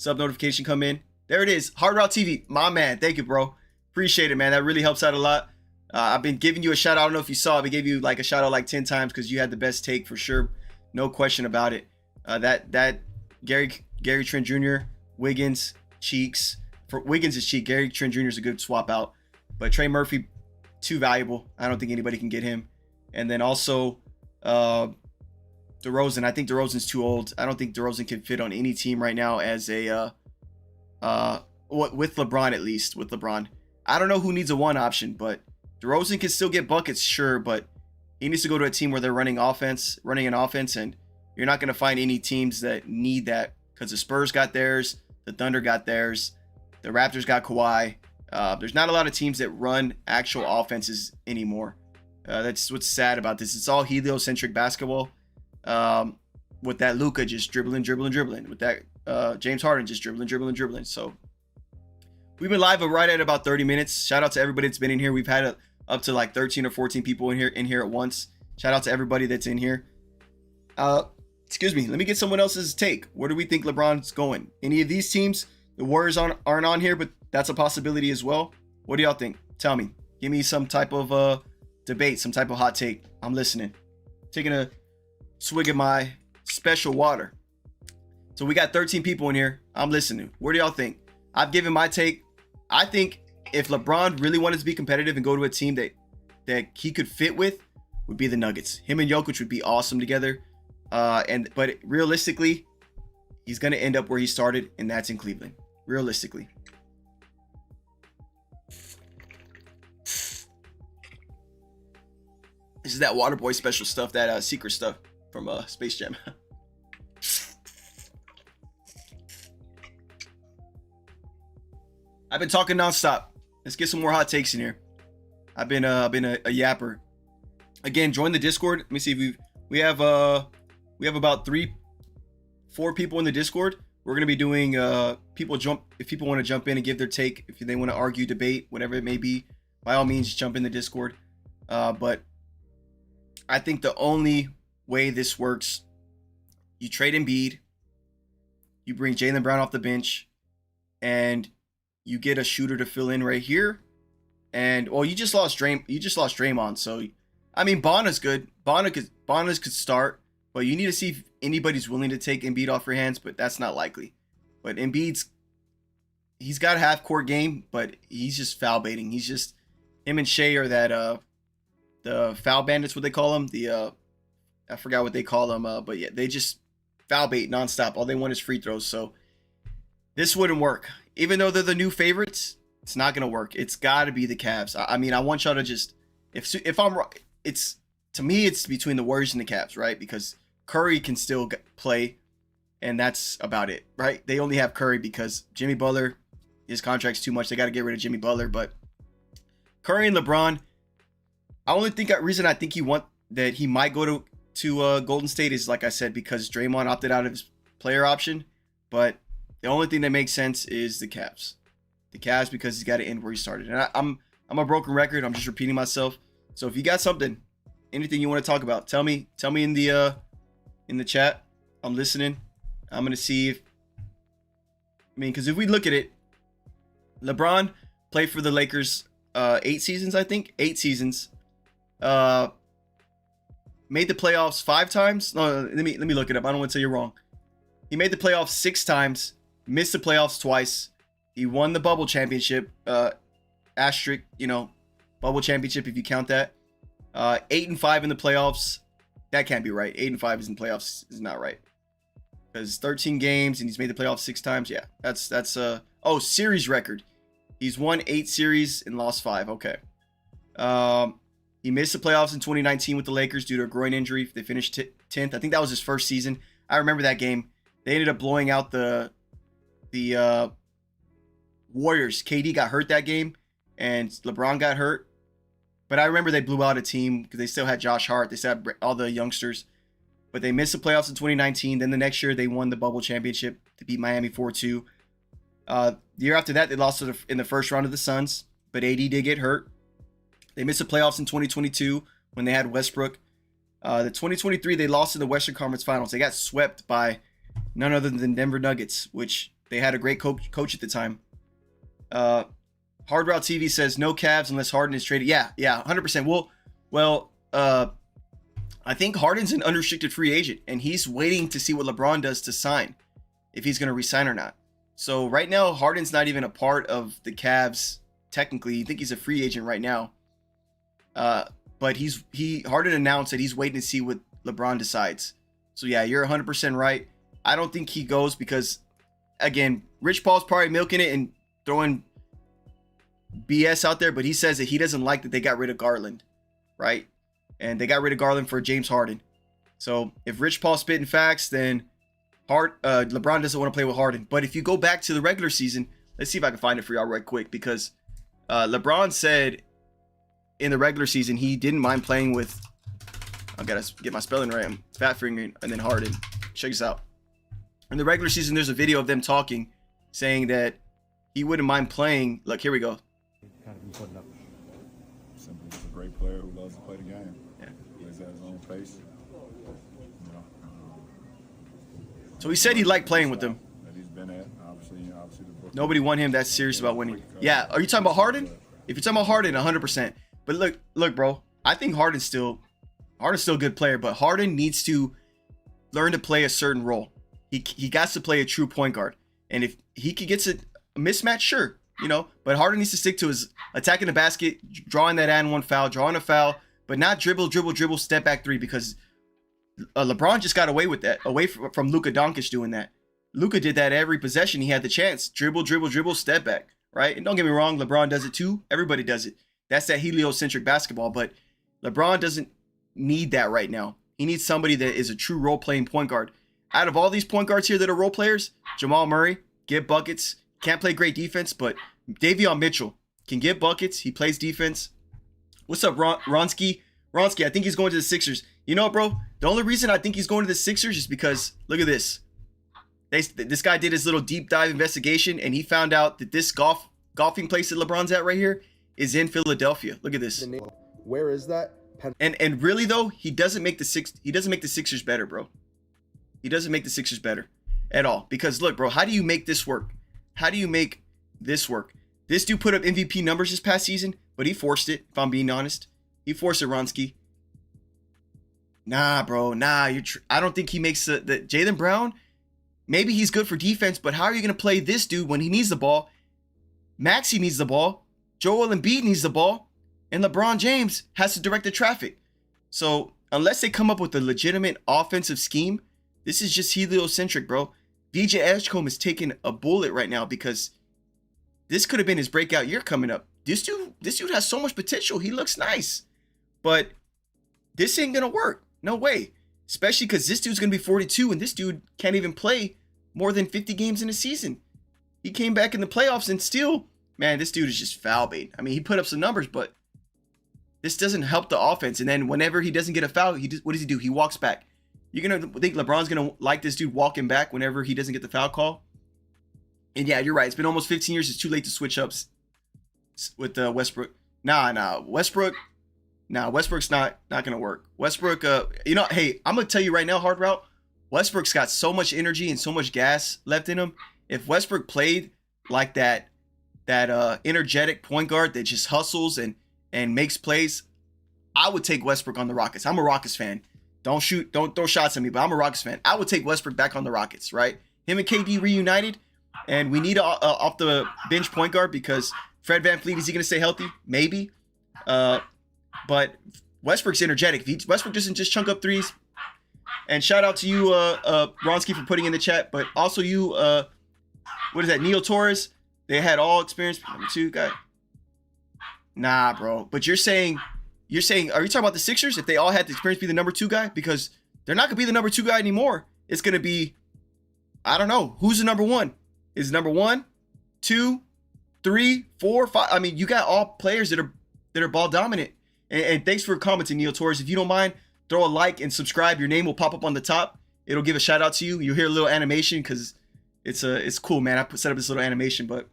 notification come in. There it is. Hard Route TV. My man. Thank you, bro. Appreciate it, man. That really helps out a lot. I've been giving you a shout out. I don't know if you saw it. I gave you like a shout out like 10 times because you had the best take for sure. No question about it. That Gary Trent Jr., Wiggins, Cheeks. For Wiggins is cheap. Gary Trent Jr. is a good swap out. But Trey Murphy, too valuable. I don't think anybody can get him. And then also DeRozan. I think DeRozan's too old. I don't think DeRozan can fit on any team right now as a with LeBron, at least. With LeBron. I don't know who needs a one option, but DeRozan can still get buckets, sure, but he needs to go to a team where they're running an offense, and you're not going to find any teams that need that because the Spurs got theirs, the Thunder got theirs, the Raptors got Kawhi. There's not a lot of teams that run actual offenses anymore. That's what's sad about this. It's all heliocentric basketball. With that Luka just dribbling. With that James Harden just dribbling. So we've been live right at about 30 minutes. Shout out to everybody that's been in here. We've had up to like 13 or 14 people in here at once. Shout out to everybody that's in here. Excuse me. Let me get someone else's take. Where do we think LeBron's going? Any of these teams? The Warriors aren't on here, but that's a possibility as well. What do y'all think? Tell me. Give me some type of debate, some type of hot take. I'm listening. Taking a swig of my special water. So we got 13 people in here. I'm listening. What do y'all think? I've given my take. I think if LeBron really wanted to be competitive and go to a team that he could fit with, would be the Nuggets. Him and Jokic would be awesome together. But realistically, he's going to end up where he started, and that's in Cleveland. Realistically. This is that Waterboy special stuff, that secret stuff from Space Jam. I've been talking nonstop. Let's get some more hot takes in here. I've been a yapper. Again, join the Discord. Let me see if we have about 3-4 people in the Discord. We're gonna be doing if people want to jump in and give their take, if they want to argue, debate, whatever it may be, by all means jump in the Discord. But I think the only way this works, you trade Embiid, you bring Jaylen Brown off the bench, and you get a shooter to fill in right here. And you just lost Draymond. So I mean, Bona's good. Bona could start, but you need to see if anybody's willing to take Embiid off your hands, but that's not likely. But he's got a half court game, but he's just foul baiting. He's just, him and Shea are that the foul bandits, what they call them. I forgot what they call them, but yeah, they just foul bait nonstop. All they want is free throws. So this wouldn't work. Even though they're the new favorites, it's not gonna work. It's got to be the Cavs. I mean, I want y'all to just, if I'm wrong, to me it's between the Warriors and the Cavs, right? Because Curry can still play, and that's about it, right? They only have Curry because Jimmy Butler, his contract's too much. They got to get rid of Jimmy Butler. But Curry and LeBron, reason I think he might go to Golden State is, like I said, because Draymond opted out of his player option. But the only thing that makes sense is the Cavs. The Cavs, because he's got to end where he started. And I'm a broken record. I'm just repeating myself. So if you got something, anything you want to talk about, tell me in the chat. I'm listening. I'm gonna see because if we look at it, LeBron played for the Lakers 8 seasons, I think. 8 seasons. Made the playoffs 5 times. No, let me look it up. I don't want to tell you wrong. He made the playoffs 6 times. Missed the playoffs twice. He won the bubble championship. Asterisk, bubble championship if you count that. 8-5 in the playoffs. That can't be right. 8-5 is in playoffs is not right. Because 13 games and he's made the playoffs 6 times. Yeah, that's series record. He's won 8 series and lost 5. Okay. He missed the playoffs in 2019 with the Lakers due to a groin injury. They finished 10th. I think that was his first season. I remember that game. They ended up blowing out the Warriors. KD got hurt that game, and LeBron got hurt. But I remember they blew out a team because they still had Josh Hart. They still had all the youngsters. But they missed the playoffs in 2019. Then the next year, they won the bubble championship to beat Miami 4-2. The year after that, they lost in the first round of the Suns. But AD did get hurt. They missed the playoffs in 2022 when they had Westbrook. The 2023, they lost in the Western Conference Finals. They got swept by none other than Denver Nuggets, which they had a great coach at the time. Hard Route TV says no Cavs unless Harden is traded. Yeah, 100%. Well, I think Harden's an unrestricted free agent, and he's waiting to see what LeBron does to sign, if he's going to resign or not. So right now, Harden's not even a part of the Cavs. Technically, you think he's a free agent right now. But Harden announced that he's waiting to see what LeBron decides. So yeah, you're 100% right. I don't think he goes because, again, Rich Paul's probably milking it and throwing BS out there, but he says that he doesn't like that they got rid of Garland, right? And they got rid of Garland for James Harden. So if Rich Paul's spitting facts, then LeBron doesn't want to play with Harden. But if you go back to the regular season, let's see if I can find it for y'all right quick, because LeBron said in the regular season he didn't mind playing with, I gotta get my spelling right, I'm fat fingering, and then Harden. Check this out. In the regular season, there's a video of them talking, saying that he wouldn't mind playing. Look, here we go. Simply, he's a great player who loves to play the game. Yeah. Plays at his own pace. You know, so he said he liked playing with them. That he's been at. Obviously, nobody won him that's serious about winning. Yeah, are you talking about Harden? If you're talking about Harden, 100%. But look, bro. I think Harden's still a good player, but Harden needs to learn to play a certain role. He got to play a true point guard, and if he could get a mismatch, sure, you know. But Harden needs to stick to his attacking the basket, drawing that and one foul, drawing a foul, but not dribble, step back three, because LeBron just got away with that, away from Luka Doncic doing that. Luka did that every possession he had the chance, dribble, step back, right? And don't get me wrong, LeBron does it too. Everybody does it. That's that heliocentric basketball, but LeBron doesn't need that right now. He needs somebody that is a true role-playing point guard. Out of all these point guards here that are role players, Jamal Murray, get buckets, can't play great defense, but Davion Mitchell can get buckets. He plays defense. What's up, Ronsky? Ronsky, I think he's going to the Sixers. You know, bro, the only reason I think he's going to the Sixers is because, look at this. This guy did his little deep dive investigation, and he found out that this golfing place that LeBron's at right here is in Philadelphia. Look at this. Where is that? And really though, he doesn't make the Sixers better, bro. He doesn't make the Sixers better at all. Because look, bro, how do you make this work? How do you make this work? This dude put up MVP numbers this past season, but he forced it, if I'm being honest. He forced it, Ronsky. Nah, bro, nah. I don't think he makes the Jaylen Brown, maybe he's good for defense, but how are you going to play this dude when he needs the ball? Maxey needs the ball. Joel Embiid needs the ball. And LeBron James has to direct the traffic. So unless they come up with a legitimate offensive scheme, this is just heliocentric, bro. VJ Edgecombe is taking a bullet right now because this could have been his breakout year coming up. This dude has so much potential. He looks nice. But this ain't going to work. No way. Especially because this dude's going to be 42 and this dude can't even play more than 50 games in a season. He came back in the playoffs and still, man, this dude is just foul bait. I mean, he put up some numbers, but this doesn't help the offense. And then whenever he doesn't get a foul, what does he do? He walks back. You're going to think LeBron's going to like this dude walking back whenever he doesn't get the foul call? And yeah, you're right. It's been almost 15 years. It's too late to switch up with Westbrook. Westbrook's not going to work. Westbrook, hey, I'm going to tell you right now, Hard Route, Westbrook's got so much energy and so much gas left in him. If Westbrook played like that energetic point guard that just hustles and makes plays, I would take Westbrook on the Rockets. I'm a Rockets fan. Don't throw shots at me, but I'm a Rockets fan. I would take Westbrook back on the Rockets, right? Him and KD reunited, and we need a off the bench point guard because Fred VanVleet, is he going to stay healthy? Maybe. But Westbrook's energetic. Westbrook doesn't just chunk up threes. And shout out to you, Bronski, for putting in the chat. But also you, what is that, Neil Torres? They had all experience. Number 2 guy. Nah, bro. But you're saying, are you talking about the Sixers? If they all had the experience be the number 2 guy? Because they're not going to be the number 2 guy anymore. It's going to be, I don't know. Who's the number 1? Is number 1, 2, 3, 4, 5? I mean, you got all players that are ball dominant. And thanks for commenting, Neil Torres. If you don't mind, throw a like and subscribe. Your name will pop up on the top. It'll give a shout out to you. You'll hear a little animation because it's cool, man. I set up this little animation. But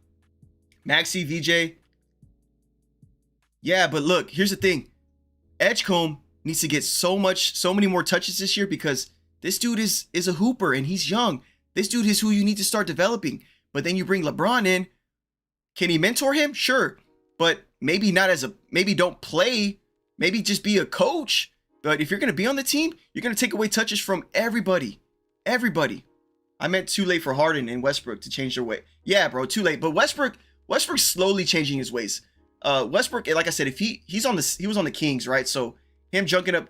Maxey, VJ. Yeah, but look, here's the thing. Edgecombe needs to get so many more touches this year because this dude is a hooper and he's young. This dude is who you need to start developing. But then you bring LeBron in. Can he mentor him? Sure. But maybe not maybe don't play. Maybe just be a coach. But if you're going to be on the team, you're going to take away touches from everybody. Everybody. I meant too late for Harden and Westbrook to change their way. Yeah, bro, too late. But Westbrook's slowly changing his ways. Westbrook, like I said, if he was on the Kings, right? So him junking up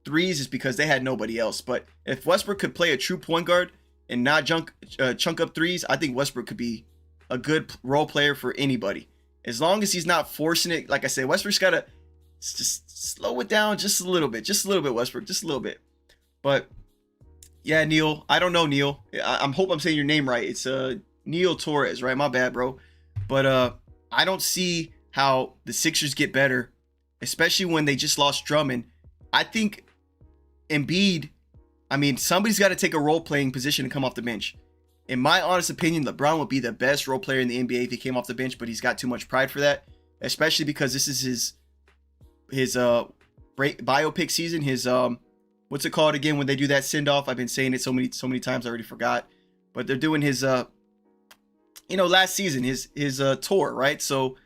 threes is because they had nobody else. But if Westbrook could play a true point guard and not chunk up threes, I think Westbrook could be a good role player for anybody. As long as he's not forcing it, like I said, Westbrook's got to just slow it down just a little bit, Westbrook, just a little bit. But yeah, Neil, I don't know, Neil. I hope I'm saying your name right. It's Neil Torres, right? My bad, bro. But I don't see how the Sixers get better, especially when they just lost Drummond. I think Embiid, I mean, somebody's got to take a role-playing position and come off the bench. In my honest opinion, LeBron would be the best role player in the NBA if he came off the bench, but he's got too much pride for that, especially because this is his biopic season, his what's it called again when they do that send-off? I've been saying it so many times I already forgot. But they're doing his last season, his tour, right? So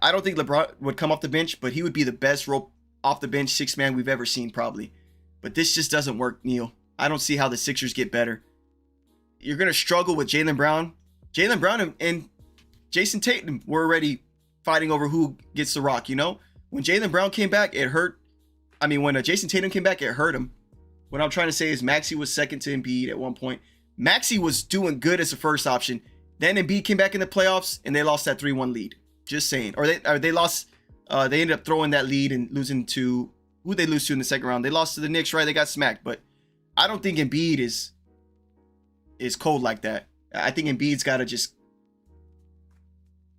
I don't think LeBron would come off the bench, but he would be the best role off the bench six man we've ever seen probably. But this just doesn't work, Neil. I don't see how the Sixers get better. You're going to struggle with Jaylen Brown. Jaylen Brown and Jason Tatum were already fighting over who gets the rock, you know? When Jaylen Brown came back, it hurt. I mean, when Jason Tatum came back, it hurt him. What I'm trying to say is Maxey was second to Embiid at one point. Maxey was doing good as a first option. Then Embiid came back in the playoffs, and they lost that 3-1 lead. Just saying. Or they lost, they ended up throwing that lead and losing to, who'd they lose to in the second round? They lost to the Knicks, right? They got smacked. But I don't think Embiid is cold like that. I think Embiid's got to just...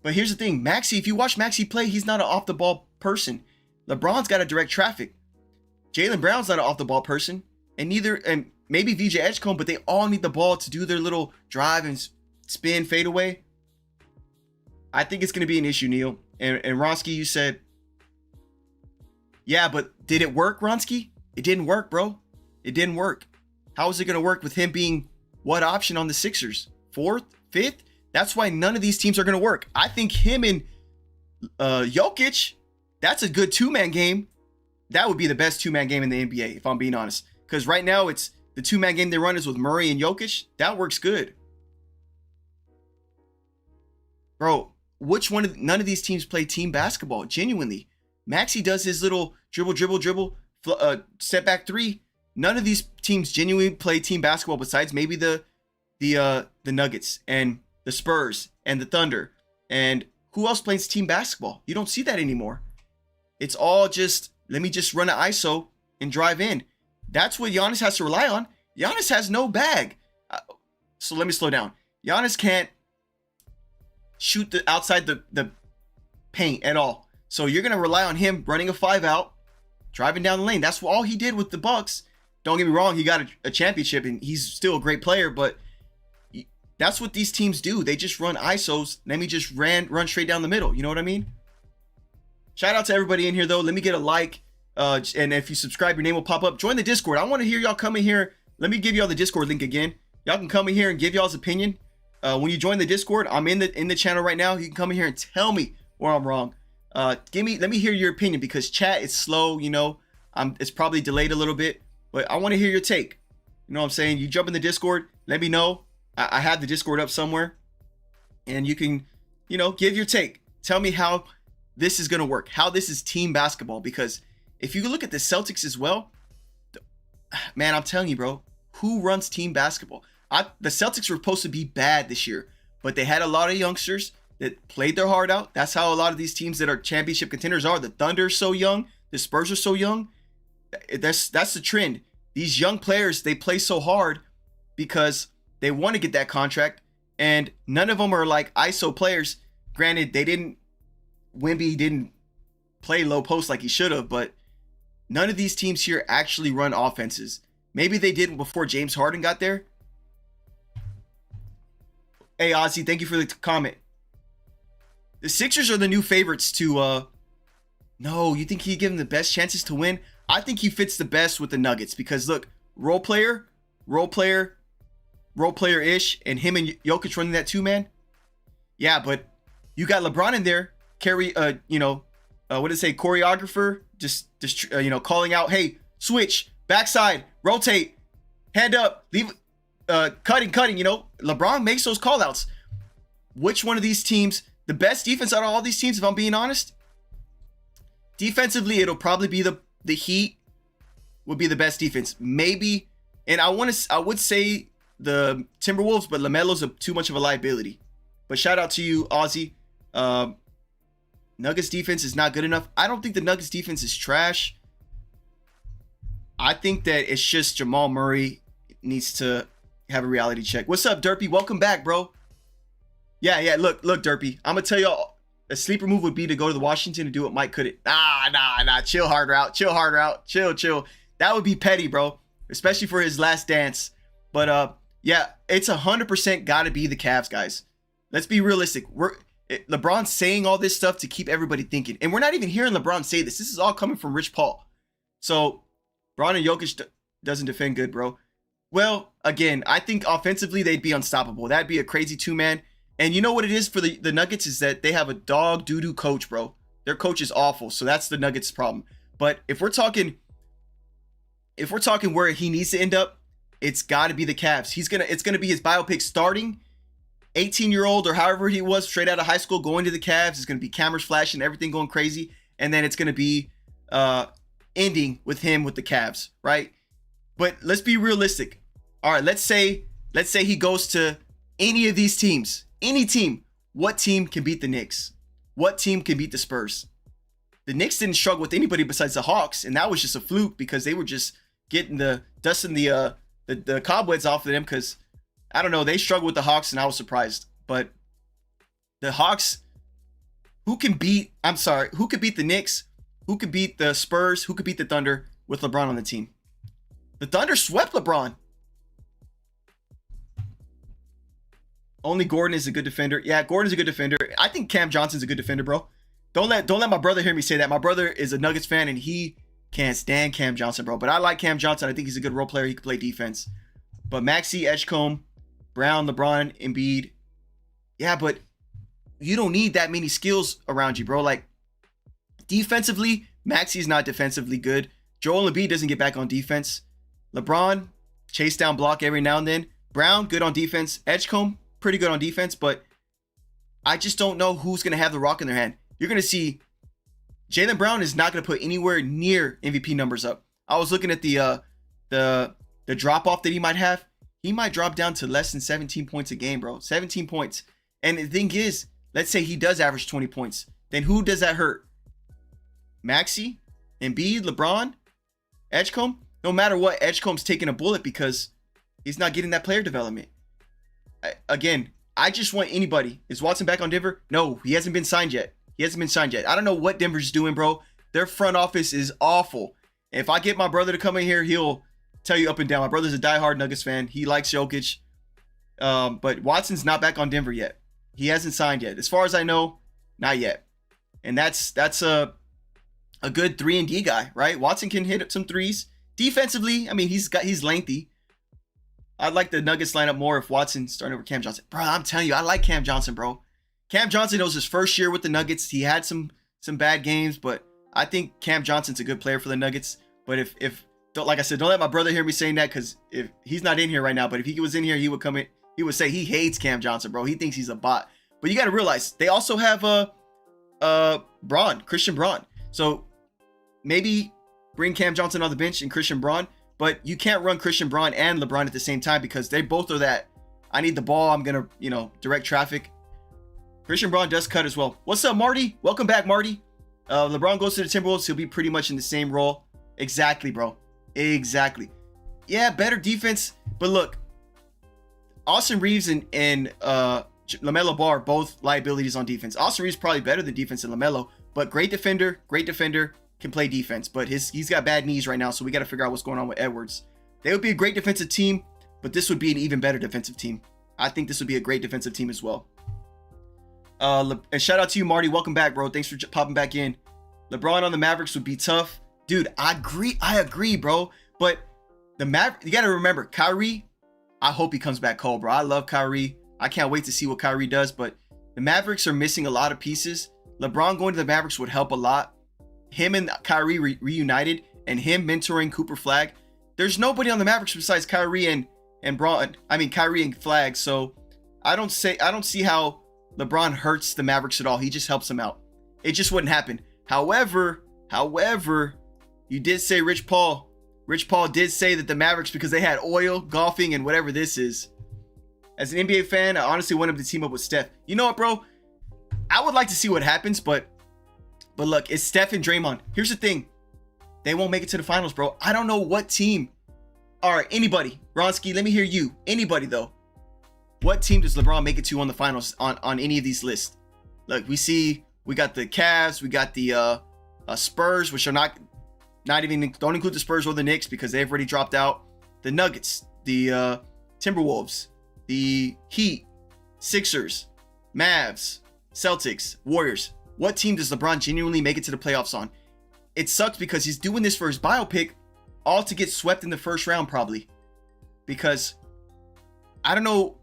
But here's the thing. Maxey, if you watch Maxey play, he's not an off-the-ball person. LeBron's got to direct traffic. Jaylen Brown's not an off-the-ball person. And maybe VJ Edgecombe, but they all need the ball to do their little drive and spin, fade away. I think it's going to be an issue, Neil. And Ronsky, you said, yeah, but did it work, Ronsky? It didn't work, bro. It didn't work. How is it going to work with him being what option on the Sixers? 4th, 5th? That's why none of these teams are going to work. I think him and Jokic, that's a good two-man game. That would be the best two-man game in the NBA, if I'm being honest. Because right now, it's the two-man game they run is with Murray and Jokic. That works good. Bro, none of these teams play team basketball, genuinely. Maxey does his little dribble, step back three. None of these teams genuinely play team basketball besides maybe the Nuggets and the Spurs and the Thunder. And who else plays team basketball? You don't see that anymore. It's all just, let me just run an ISO and drive in. That's what Giannis has to rely on. Giannis has no bag. So let me slow down. Giannis can't shoot outside the paint at all. So you're going to rely on him running a 5 out, driving down the lane. That's all he did with the Bucks. Don't get me wrong, he got a championship and he's still a great player, but that's what these teams do. They just run ISOs. Let me just run straight down the middle. You know what I mean? Shout out to everybody in here, though. Let me get a like. And if you subscribe, your name will pop up. Join the Discord. I want to hear y'all come in here. Let me give y'all the Discord link again. Y'all can come in here and give y'all's opinion. When you join the Discord, I'm in the channel right now. You can come in here and tell me where I'm wrong. Let me hear your opinion because chat is slow. You know, it's probably delayed a little bit, but I want to hear your take. You know what I'm saying? You jump in the Discord. Let me know. I have the Discord up somewhere, and you can, give your take. Tell me how this is gonna work. How this is team basketball because if you look at the Celtics as well, man, I'm telling you, bro, who runs team basketball? The Celtics were supposed to be bad this year, but they had a lot of youngsters that played their heart out. That's how a lot of these teams that are championship contenders are. The Thunder are so young. The Spurs are so young. That's the trend. These young players, they play so hard because they want to get that contract, and none of them are like ISO players. Granted, Wemby didn't play low post like he should have, but none of these teams here actually run offenses. Maybe they did before James Harden got there. Hey, Ozzy, thank you for the comment. The Sixers are the new favorites to, no, you think he'd give them the best chances to win? I think he fits the best with the Nuggets because, look, role player-ish, and him and Jokic running that two-man. Yeah, but you got LeBron in there, choreographer, just calling out, hey, switch, backside, rotate, hand up, leave, cutting, LeBron makes those call outs. Which one of these teams, the best defense out of all these teams, if I'm being honest? Defensively, it'll probably be the Heat would be the best defense. Maybe, and I would say the Timberwolves, but LaMelo's too much of a liability. But shout out to you, Ozzy. Nuggets defense is not good enough. I don't think the Nuggets defense is trash. I think that it's just Jamal Murray needs to have a reality check. What's up, Derpy? Welcome back, bro. Yeah. Look, Derpy. I'm gonna tell y'all, a sleeper move would be to go to the Washington and do what Mike couldn't. Nah. Chill harder out. Chill. That would be petty, bro. Especially for his last dance. But yeah, it's 100% got to be the Cavs, guys. Let's be realistic. LeBron's saying all this stuff to keep everybody thinking, and we're not even hearing LeBron say this. This is all coming from Rich Paul. So, Bron and Jokic doesn't defend good, bro. Well, again, I think offensively they'd be unstoppable. That'd be a crazy two-man. And you know what it is for the Nuggets is that they have a dog doo-doo coach, bro. Their coach is awful, so that's the Nuggets' problem. But if we're talking where he needs to end up, it's got to be the Cavs. It's gonna be his biopic starting 18-year-old or however he was straight out of high school going to the Cavs. It's gonna be cameras flashing, everything going crazy, and then it's gonna be ending with him with the Cavs, right? But let's be realistic. All right, let's say he goes to any of these teams. Any team. What team can beat the Knicks? What team can beat the Spurs? The Knicks didn't struggle with anybody besides the Hawks, and that was just a fluke because they were just getting dusting the cobwebs off of them because, I don't know, they struggled with the Hawks, and I was surprised. But the Hawks, who could beat the Knicks? Who could beat the Spurs? Who could beat the Thunder with LeBron on the team? The Thunder swept LeBron. Only Gordon is a good defender. Yeah, Gordon's a good defender. I think Cam Johnson's a good defender, bro. Don't let my brother hear me say that. My brother is a Nuggets fan, and he can't stand Cam Johnson, bro. But I like Cam Johnson. I think he's a good role player. He can play defense. But Maxey, Edgecombe, Brown, LeBron, Embiid. Yeah, but you don't need that many skills around you, bro. Like, defensively, Maxey's not defensively good. Joel Embiid doesn't get back on defense. LeBron, chase down block every now and then. Brown, good on defense. Edgecombe, pretty good on defense. But I just don't know who's going to have the rock in their hand. You're going to see Jaylen Brown is not going to put anywhere near MVP numbers up. I was looking at the drop-off that he might have. He might drop down to less than 17 points a game, bro. 17 points. And the thing is, let's say he does average 20 points. Then who does that hurt? Maxey, Embiid, LeBron, Edgecombe? No matter what, Edgecombe's taking a bullet because he's not getting that player development. Again, I just want anybody. Is Watson back on Denver? No, he hasn't been signed yet. I don't know what Denver's doing, bro. Their front office is awful. If I get my brother to come in here, he'll tell you up and down. My brother's a diehard Nuggets fan. He likes Jokic. But Watson's not back on Denver yet. He hasn't signed yet. As far as I know, not yet. And that's a good 3-and-D guy, right? Watson can hit some threes. Defensively, I mean, he's lengthy. I'd like the Nuggets lineup more if Watson's starting over Cam Johnson. Bro, I'm telling you, I like Cam Johnson, bro. Cam Johnson, it was his first year with the Nuggets. He had some bad games, but I think Cam Johnson's a good player for the Nuggets. But if like I said, don't let my brother hear me saying that because if he's not in here right now, but if he was in here, he would come in. He would say he hates Cam Johnson, bro. He thinks he's a bot. But you got to realize they also have Christian Braun. So maybe bring Cam Johnson on the bench and Christian Braun, but you can't run Christian Braun and LeBron at the same time because they both are that. I need the ball. I'm going to, direct traffic. Christian Braun does cut as well. What's up, Marty? Welcome back, Marty. LeBron goes to the Timberwolves. He'll be pretty much in the same role. Exactly, bro. Exactly. Yeah, better defense. But look, Austin Reeves and LaMelo Ball are both liabilities on defense. Austin Reeves probably better than defense than LaMelo, but great defender, can play defense. But he's got bad knees right now, so we got to figure out what's going on with Edwards. They would be a great defensive team, but this would be an even better defensive team. I think this would be a great defensive team as well. And shout out to you, Marty. Welcome back, bro. Thanks for popping back in. LeBron on the Mavericks would be tough. Dude, I agree, bro. But the you got to remember, Kyrie, I hope he comes back cold, bro. I love Kyrie. I can't wait to see what Kyrie does, but the Mavericks are missing a lot of pieces. LeBron going to the Mavericks would help a lot. Him and Kyrie reunited and him mentoring Cooper Flag. There's nobody on the Mavericks besides Kyrie and Braun. I mean, Kyrie and Flag. So I don't see how LeBron hurts the Mavericks at all. He just helps them out. It just wouldn't happen. However, you did say Rich Paul. Rich Paul did say that the Mavericks, because they had oil, golfing, and whatever this is. As an NBA fan, I honestly want him to team up with Steph. You know what, bro? I would like to see what happens, but look, it's Steph and Draymond. Here's the thing. They won't make it to the finals, bro. I don't know what team. All right, anybody. Ronsky, let me hear you. Anybody, though. What team does LeBron make it to on the finals on any of these lists? Look, we got the Cavs, we got the Spurs, which are not even, don't include the Spurs or the Knicks because they've already dropped out. The Nuggets, the Timberwolves, the Heat, Sixers, Mavs, Celtics, Warriors. What team does LeBron genuinely make it to the playoffs on? It sucks because he's doing this for his biopic, all to get swept in the first round probably. Because I don't know.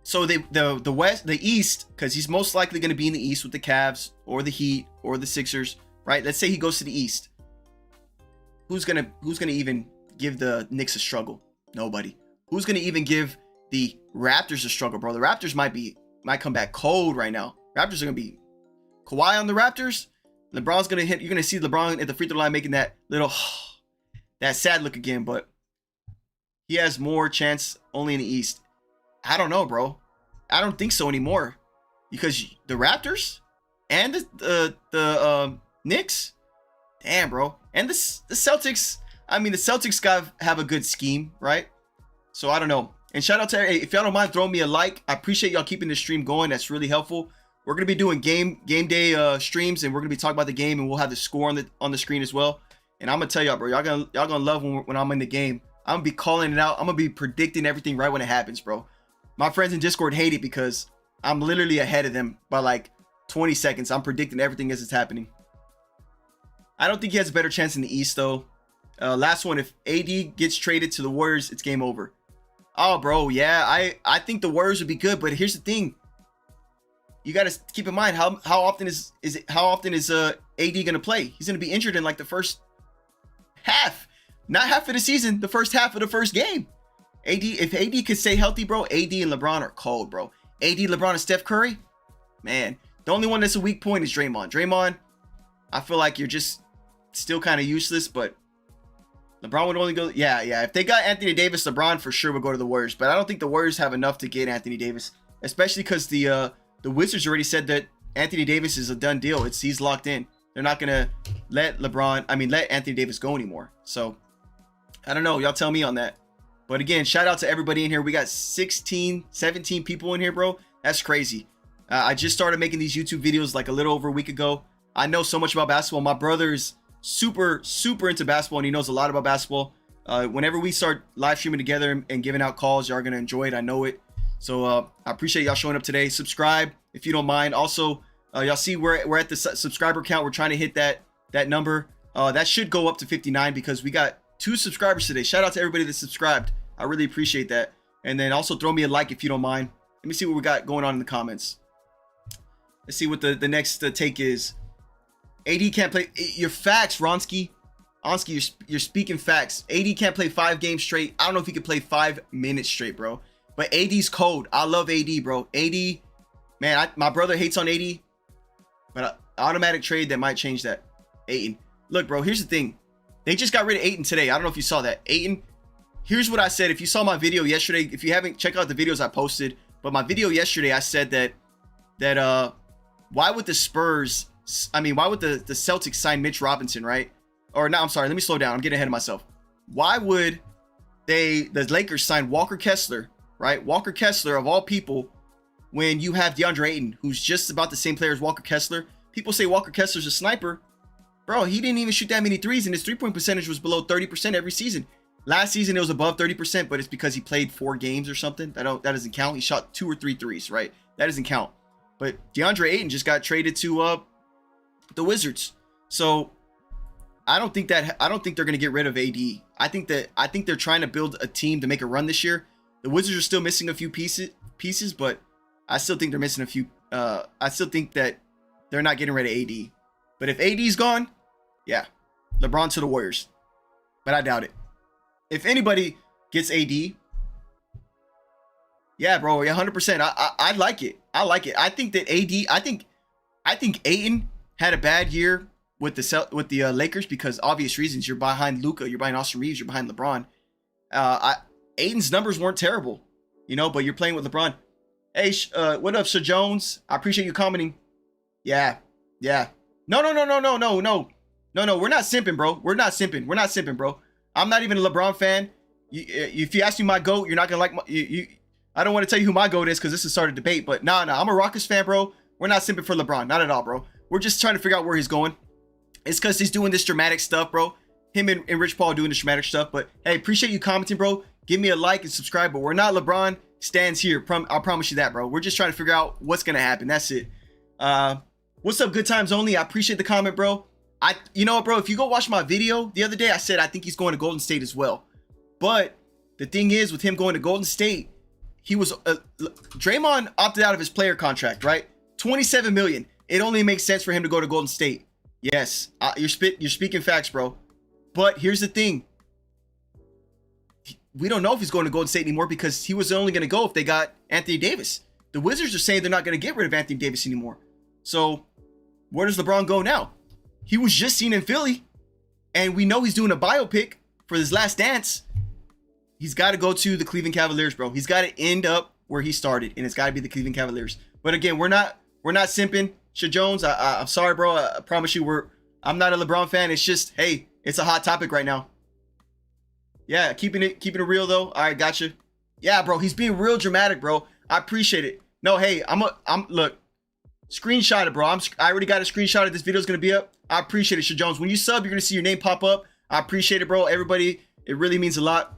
So the West, the East, because he's most likely going to be in the East with the Cavs or the Heat or the Sixers, right? Let's say he goes to the East. Who's gonna even give the Knicks a struggle? Nobody. Who's gonna even give the Raptors a struggle, bro? The Raptors might come back cold right now. Raptors are gonna be Kawhi on the Raptors. LeBron's gonna hit. You're gonna see LeBron at the free throw line making that little that sad look again, but he has more chance only in the East. I don't know, bro. I don't think so anymore because the Raptors and the Knicks, damn, bro, and the Celtics. I mean, the Celtics have a good scheme, right? So I don't know. And shout out to if y'all don't mind throwing me a like. I appreciate y'all keeping the stream going. That's really helpful. We're gonna be doing game day streams, and we're gonna be talking about the game, and we'll have the score on the screen as well. And I'm gonna tell y'all, bro, y'all gonna love when I'm in the game. I'm gonna be calling it out. I'm gonna be predicting everything right when it happens, bro. My friends in Discord hate it because I'm literally ahead of them by like 20 seconds. I'm predicting everything as it's happening. I don't think he has a better chance in the East though. Last one, if AD gets traded to the Warriors, it's game over. Oh, bro, yeah, I think the Warriors would be good, but here's the thing. You got to keep in mind how often is AD gonna play? He's gonna be injured in like the first half, not half of the season, the first half of the first game. If AD could stay healthy, bro, AD and LeBron are cold, bro. AD, LeBron, and Steph Curry, man. The only one that's a weak point is Draymond. Draymond, I feel like you're just still kind of useless, but LeBron would only go. Yeah. If they got Anthony Davis, LeBron for sure would go to the Warriors, but I don't think the Warriors have enough to get Anthony Davis, especially because the Wizards already said that Anthony Davis is a done deal. He's locked in. They're not gonna let Anthony Davis go anymore. So I don't know. Y'all tell me on that. But again, shout out to everybody in here. We got 17 people in here, bro. That's crazy. I just started making these YouTube videos like a little over a week ago. I know so much about basketball. My brother's super into basketball, and he knows a lot about basketball. Whenever we start live streaming together and giving out calls, y'all are gonna enjoy it. I know it. So I appreciate y'all showing up today. Subscribe if you don't mind. Also, y'all see we're at the subscriber count. We're trying to hit that number. That should go up to 59 because we got 2 subscribers today. Shout out to everybody that subscribed. I really appreciate that. And then also throw me a like if you don't mind. Let me see what we got going on in the comments. Let's see what the next take is. AD can't play. Your facts, Ronsky. You're speaking facts. AD can't play 5 games straight. I don't know if he could play 5 minutes straight, bro. But AD's cold. I love AD, bro. AD, man, my brother hates on AD. But automatic trade that might change that. Aiden. look, bro, here's the thing. They just got rid of Ayton today. I don't know if you saw that. Ayton, here's what I said. If you saw my video yesterday, if you haven't, check out the videos I posted. But my video yesterday, I said that why would the Spurs, why would the Celtics sign Mitch Robinson, right? Or no, I'm sorry, let me slow down. I'm getting ahead of myself. Why would the Lakers sign Walker Kessler, right? Walker Kessler, of all people, when you have DeAndre Ayton, who's just about the same player as Walker Kessler. People say Walker Kessler's a sniper. Bro, he didn't even shoot that many threes, and his three-point percentage was below 30% every season. Last season, it was above 30%, but it's because he played 4 games or something. That doesn't count. He shot 2 or 3 threes, right? That doesn't count. But DeAndre Ayton just got traded to the Wizards. So I don't think they're going to get rid of AD. I think they're trying to build a team to make a run this year. The Wizards are still missing a few pieces, but I still think they're missing a few. I still think that they're not getting rid of AD. But if AD's gone, yeah, LeBron to the Warriors. But I doubt it. If anybody gets AD, yeah, bro, 100%. I like it. I like it. I think that AD. I think Ayton had a bad year with the Lakers because obvious reasons. You're behind Luka, you're behind Austin Reeves, you're behind LeBron. Ayton's numbers weren't terrible, but you're playing with LeBron. Hey, what up, Sir Jones? I appreciate you commenting. Yeah. No. We're not simping, bro. We're not simping, bro. I'm not even a LeBron fan. If you ask me my GOAT, you're not gonna like I don't want to tell you who my GOAT is because this is started debate. But nah, I'm a Rockets fan, bro. We're not simping for LeBron, not at all, bro. We're just trying to figure out where he's going. It's because he's doing this dramatic stuff, bro. Him and Rich Paul doing this dramatic stuff. But hey, appreciate you commenting, bro. Give me a like and subscribe. But we're not LeBron stands here. I'll promise you that, bro. We're just trying to figure out what's gonna happen. That's it. What's up, Good Times Only? I appreciate the comment, bro. You know what, bro? If you go watch my video the other day, I said I think he's going to Golden State as well. But the thing is, with him going to Golden State, he was Draymond opted out of his player contract, right? $27 million. It only makes sense for him to go to Golden State. Yes, you're speaking facts, bro. But here's the thing: we don't know if he's going to Golden State anymore because he was only going to go if they got Anthony Davis. The Wizards are saying they're not going to get rid of Anthony Davis anymore. So where does LeBron go now? He was just seen in Philly, and we know he's doing a biopic for his last dance. He's got to go to the Cleveland Cavaliers, bro. He's got to end up where he started, and it's got to be the Cleveland Cavaliers. But again, we're not simping. Sha Jones, I'm sorry, bro. I promise you, I'm not a LeBron fan. It's just, hey, it's a hot topic right now. Yeah, keeping it real though. All right, gotcha. Yeah, bro, he's being real dramatic, bro. I appreciate it. No, hey, look, screenshot it, bro. I already got a screenshot of this video's gonna be up. I appreciate it, Sha Jones. When you sub, you're gonna see your name pop up. I appreciate it, bro. Everybody, it really means a lot.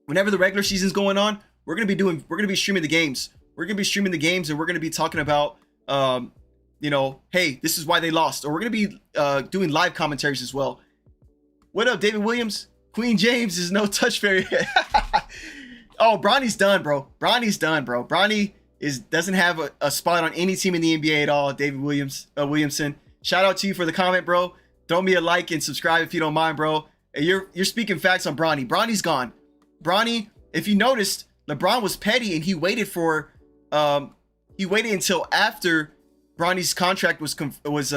Whenever the regular season's going on, we're gonna be streaming the games. We're gonna be streaming the games, and we're gonna be talking about, hey, this is why they lost, or we're gonna be doing live commentaries as well. What up, David Williams? Queen James is no touch fairy. Oh, Bronny's done, bro. Bronny doesn't have a spot on any team in the NBA at all. David Williamson. Shout out to you for the comment, bro. Throw me a like and subscribe if you don't mind, bro. You're speaking facts on Bronny. Bronny's gone. Bronny, if you noticed, LeBron was petty and he waited until after Bronny's contract was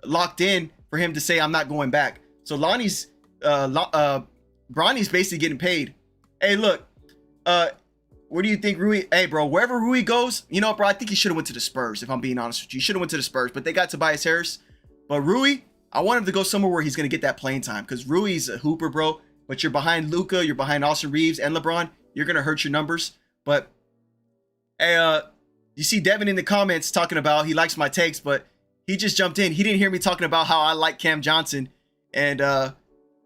locked in for him to say, I'm not going back. So Bronny's basically getting paid. Hey, look, where do you think Rui? Hey, bro, wherever Rui goes, bro, I think he should have went to the Spurs, if I'm being honest with you. He should have went to the Spurs, but they got Tobias Harris. But Rui, I want him to go somewhere where he's going to get that playing time because Rui's a hooper, bro. But you're behind Luka, you're behind Austin Reeves and LeBron. You're going to hurt your numbers. But, hey, you see Devin in the comments talking about he likes my takes, but he just jumped in. He didn't hear me talking about how I like Cam Johnson. And,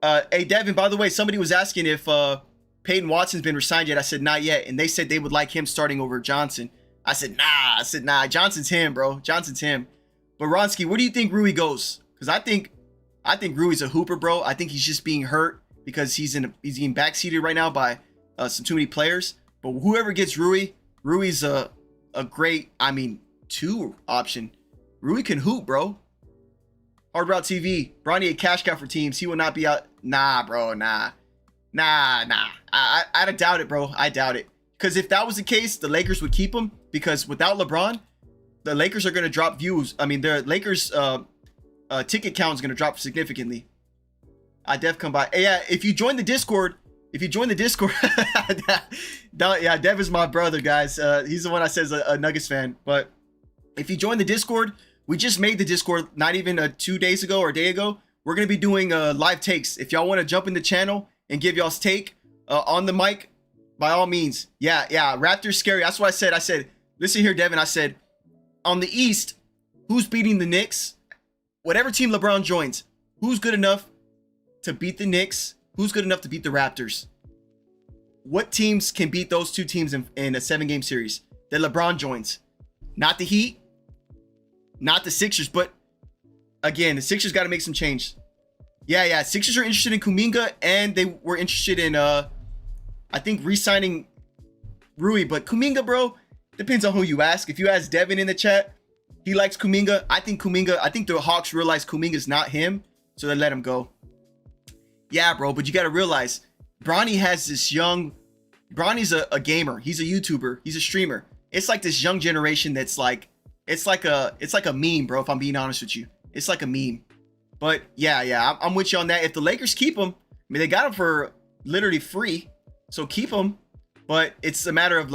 hey, Devin, by the way, somebody was asking if Peyton Watson's been resigned yet. I said, not yet. And they said they would like him starting over Johnson. I said, nah. Johnson's him, bro. Johnson's him. But Ronsky, where do you think Rui goes? Because I think Rui's a hooper, bro. I think he's just being hurt because he's getting backseated right now by some too many players. But whoever gets Rui's a great, 2 option. Rui can hoop, bro. Hard Route TV. Bronny a cash cow for teams. He will not be out. Nah, bro. Nah. I doubt it, bro. I doubt it. Because if that was the case, the Lakers would keep him. Because without LeBron, the Lakers are going to drop views. Their Lakers ticket count is going to drop significantly. I def come by. Hey, yeah, if you join the Discord, yeah, Dev is my brother, guys. He's the one I says a Nuggets fan. But if you join the Discord, we just made the Discord not even 2 days ago or a day ago. We're gonna be doing live takes. If y'all want to jump in the channel and give y'all's take on the mic, by all means. Yeah, Raptors scary. That's what I said. I said, listen here, Devin. I said, on the East, who's beating the Knicks? Whatever team LeBron joins, who's good enough to beat the Knicks? Who's good enough to beat the Raptors? What teams can beat those two teams in a 7-game series that LeBron joins? Not the Heat, not the Sixers, but again, the Sixers got to make some change. Yeah, Sixers are interested in Kuminga, and they were interested in, I think, re-signing Rui. But Kuminga, bro, depends on who you ask. If you ask Devin in the chat, he likes Kuminga. I think the Hawks realize Kuminga's not him, so they let him go. Yeah, bro, but you got to realize, Bronny has this young... Bronny's a gamer. He's a YouTuber. He's a streamer. It's like this young generation that's like... It's like a meme, bro, if I'm being honest with you. It's like a meme. But yeah, I'm with you on that. If the Lakers keep him, I mean, they got him for literally free, so keep him. But it's a matter of...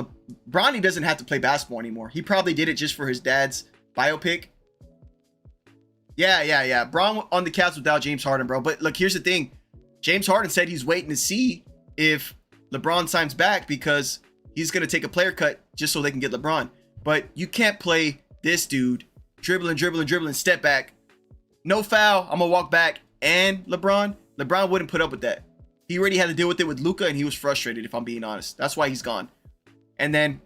Bronny doesn't have to play basketball anymore. He probably did it just for his dad's biopic. Yeah. Bron on the Cavs without James Harden, bro. But look, here's the thing. James Harden said he's waiting to see if LeBron signs back because he's going to take a player cut just so they can get LeBron. But you can't play this dude dribbling, step back. No foul. I'm going to walk back. And LeBron wouldn't put up with that. He already had to deal with it with Luka, and he was frustrated, if I'm being honest. That's why he's gone. And then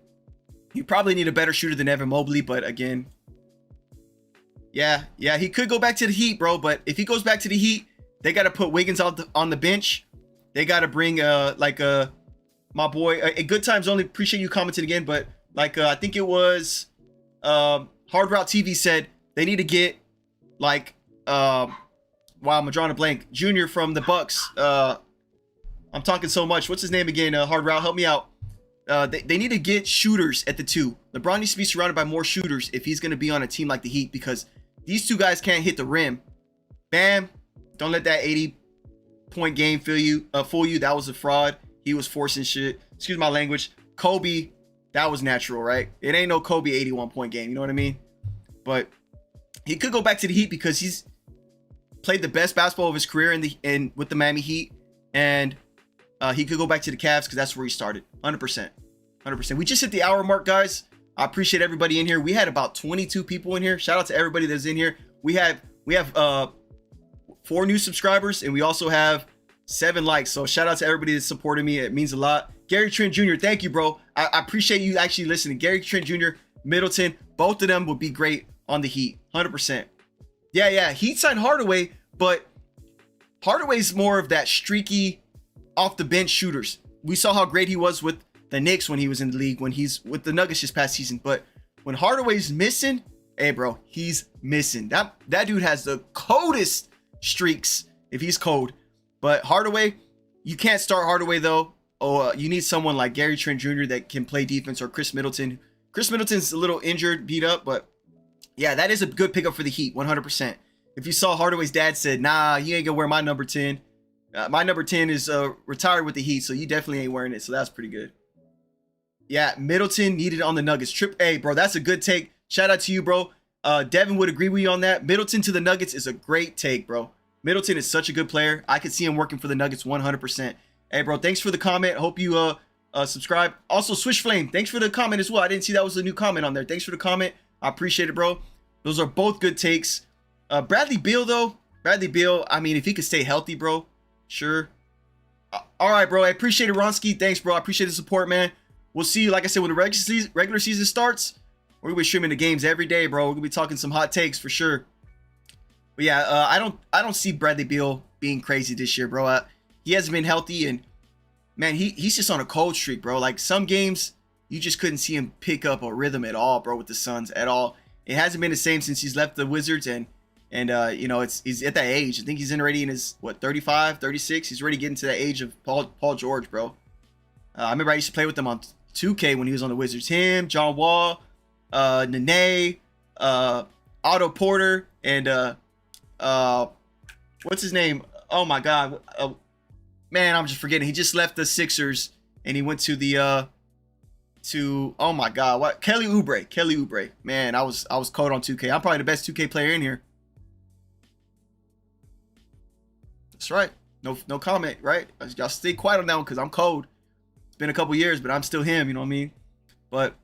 you probably need a better shooter than Evan Mobley. But again, yeah, he could go back to the Heat, bro. But if he goes back to the Heat, they got to put Wiggins on the bench. They got to bring my boy, a Good Times Only. Appreciate you commenting again, but I think it was Hard Route TV said they need to get wow, I'm drawing a blank. Junior from the Bucks. I'm talking so much. What's his name again? Hard Route, help me out. They need to get shooters at the 2. LeBron needs to be surrounded by more shooters if he's going to be on a team like the Heat, because these two guys can't hit the rim. Bam. Don't let that 80-point game fool you. That was a fraud. He was forcing shit. Excuse my language. Kobe, that was natural, right? It ain't no Kobe 81-point game. You know what I mean? But he could go back to the Heat because he's played the best basketball of his career with the Miami Heat, and he could go back to the Cavs because that's where he started. 100%. We just hit the hour mark, guys. I appreciate everybody in here. We had about 22 people in here. Shout out to everybody that's in here. We have 4 new subscribers, and we also have 7 likes. So shout out to everybody that's supporting me. It means a lot. Gary Trent Jr., thank you, bro. I appreciate you actually listening. Gary Trent Jr., Middleton, both of them would be great on the Heat. 100%. Yeah. Heat signed Hardaway, but Hardaway's more of that streaky, off the bench shooters. We saw how great he was with the Knicks when he was in the league, when he's with the Nuggets this past season. But when Hardaway's missing, hey, bro, he's missing. That dude has the coldest streaks if he's cold. But Hardaway, you can't start Hardaway though. You need someone like Gary Trent Jr. that can play defense, or Chris Middleton. Chris Middleton's a little injured, beat up, but yeah, that is a good pickup for the Heat, 100%. If you saw Hardaway's dad said, nah, you ain't gonna wear my number 10. My number 10 is retired with the Heat, so you definitely ain't wearing it. So that's pretty good. Yeah, Middleton needed on the Nuggets. Hey, bro, that's a good take. Shout out to you, bro. Devin would agree with you on that. Middleton to the Nuggets is a great take, bro. Middleton is such a good player. I could see him working for the Nuggets 100%. Hey, bro, thanks for the comment. Hope you subscribe. Also, Swish Flame, thanks for the comment as well. I didn't see that was a new comment on there. Thanks for the comment. I appreciate it, bro. Those are both good takes. Bradley Beal, though. I mean, if he could stay healthy, bro, sure. All right, bro. I appreciate it, Ronsky. Thanks, bro. I appreciate the support, man. We'll see you, like I said, when the regular season starts. We're gonna be streaming the games every day, bro. We're gonna be talking some hot takes for sure. But yeah, I don't see Bradley Beal being crazy this year, bro. He hasn't been healthy, and man, he's just on a cold streak, bro. Like some games, you just couldn't see him pick up a rhythm at all, bro, with the Suns at all. It hasn't been the same since he's left the Wizards, and you know, he's at that age. I think he's already in his 35, 36. He's already getting to that age of Paul George, bro. I remember I used to play with him on 2K when he was on the Wizards. Him, John Wall, Nene, Otto Porter, and what's his name? Oh my God, man, I'm just forgetting. He just left the Sixers and he went to the oh my God, what? Kelly Oubre. Man, I was cold on 2K. I'm probably the best 2K player in here. That's right. No comment, right? Y'all stay quiet on that one because I'm cold. It's been a couple years, but I'm still him. You know what I mean? But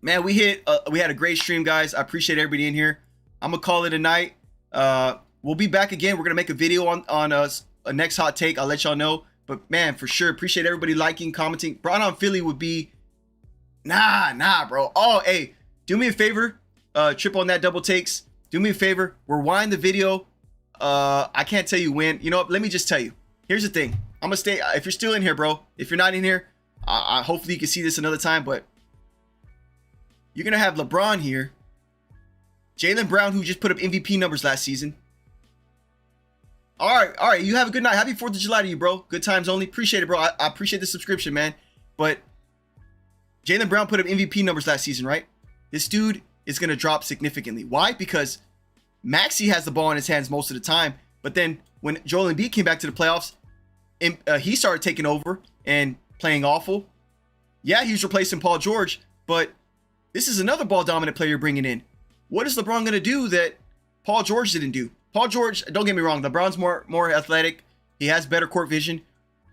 man, we had a great stream, guys. I appreciate everybody in here. I'm gonna call it a night. We'll be back again. We're gonna make a video on a next hot take. I'll let y'all know. But man, for sure, appreciate everybody liking, commenting. Brought on Philly would be nah, bro. Oh, hey, do me a favor. Trip on that double takes. Do me a favor. Rewind the video. I can't tell you when. You know what? Let me just tell you. Here's the thing. I'm gonna stay. If you're still in here, bro. If you're not in here, hopefully you can see this another time. But you're gonna have LeBron here. Jaylen Brown, who just put up MVP numbers last season. All right. You have a good night. Happy 4th of July to you, bro. Good times only. Appreciate it, bro. I appreciate the subscription, man. But Jaylen Brown put up MVP numbers last season, right? This dude is gonna drop significantly. Why? Because Maxey has the ball in his hands most of the time, but then when Joel Embiid came back to the playoffs, he started taking over and playing awful. Yeah, he was replacing Paul George, but this is another ball dominant player you're bringing in. What is LeBron going to do that Paul George didn't do? Paul George, don't get me wrong, LeBron's more athletic. He has better court vision,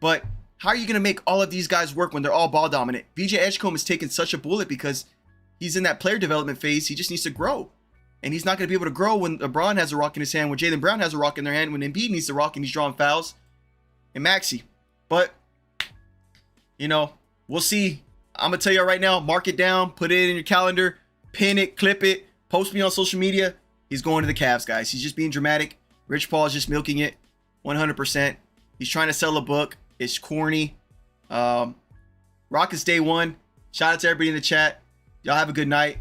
but how are you going to make all of these guys work when they're all ball dominant? VJ Edgecombe is taking such a bullet because he's in that player development phase. He just needs to grow. And he's not going to be able to grow when LeBron has a rock in his hand, when Jaylen Brown has a rock in their hand, when Embiid needs to rock and he's drawing fouls, and Maxey. But, you know, we'll see. I'm going to tell you right now, mark it down, put it in your calendar, pin it, clip it, post me on social media. He's going to the Cavs, guys. He's just being dramatic. Rich Paul is just milking it 100%. He's trying to sell a book. It's corny. Rockets day one. Shout out to everybody in the chat. Y'all have a good night.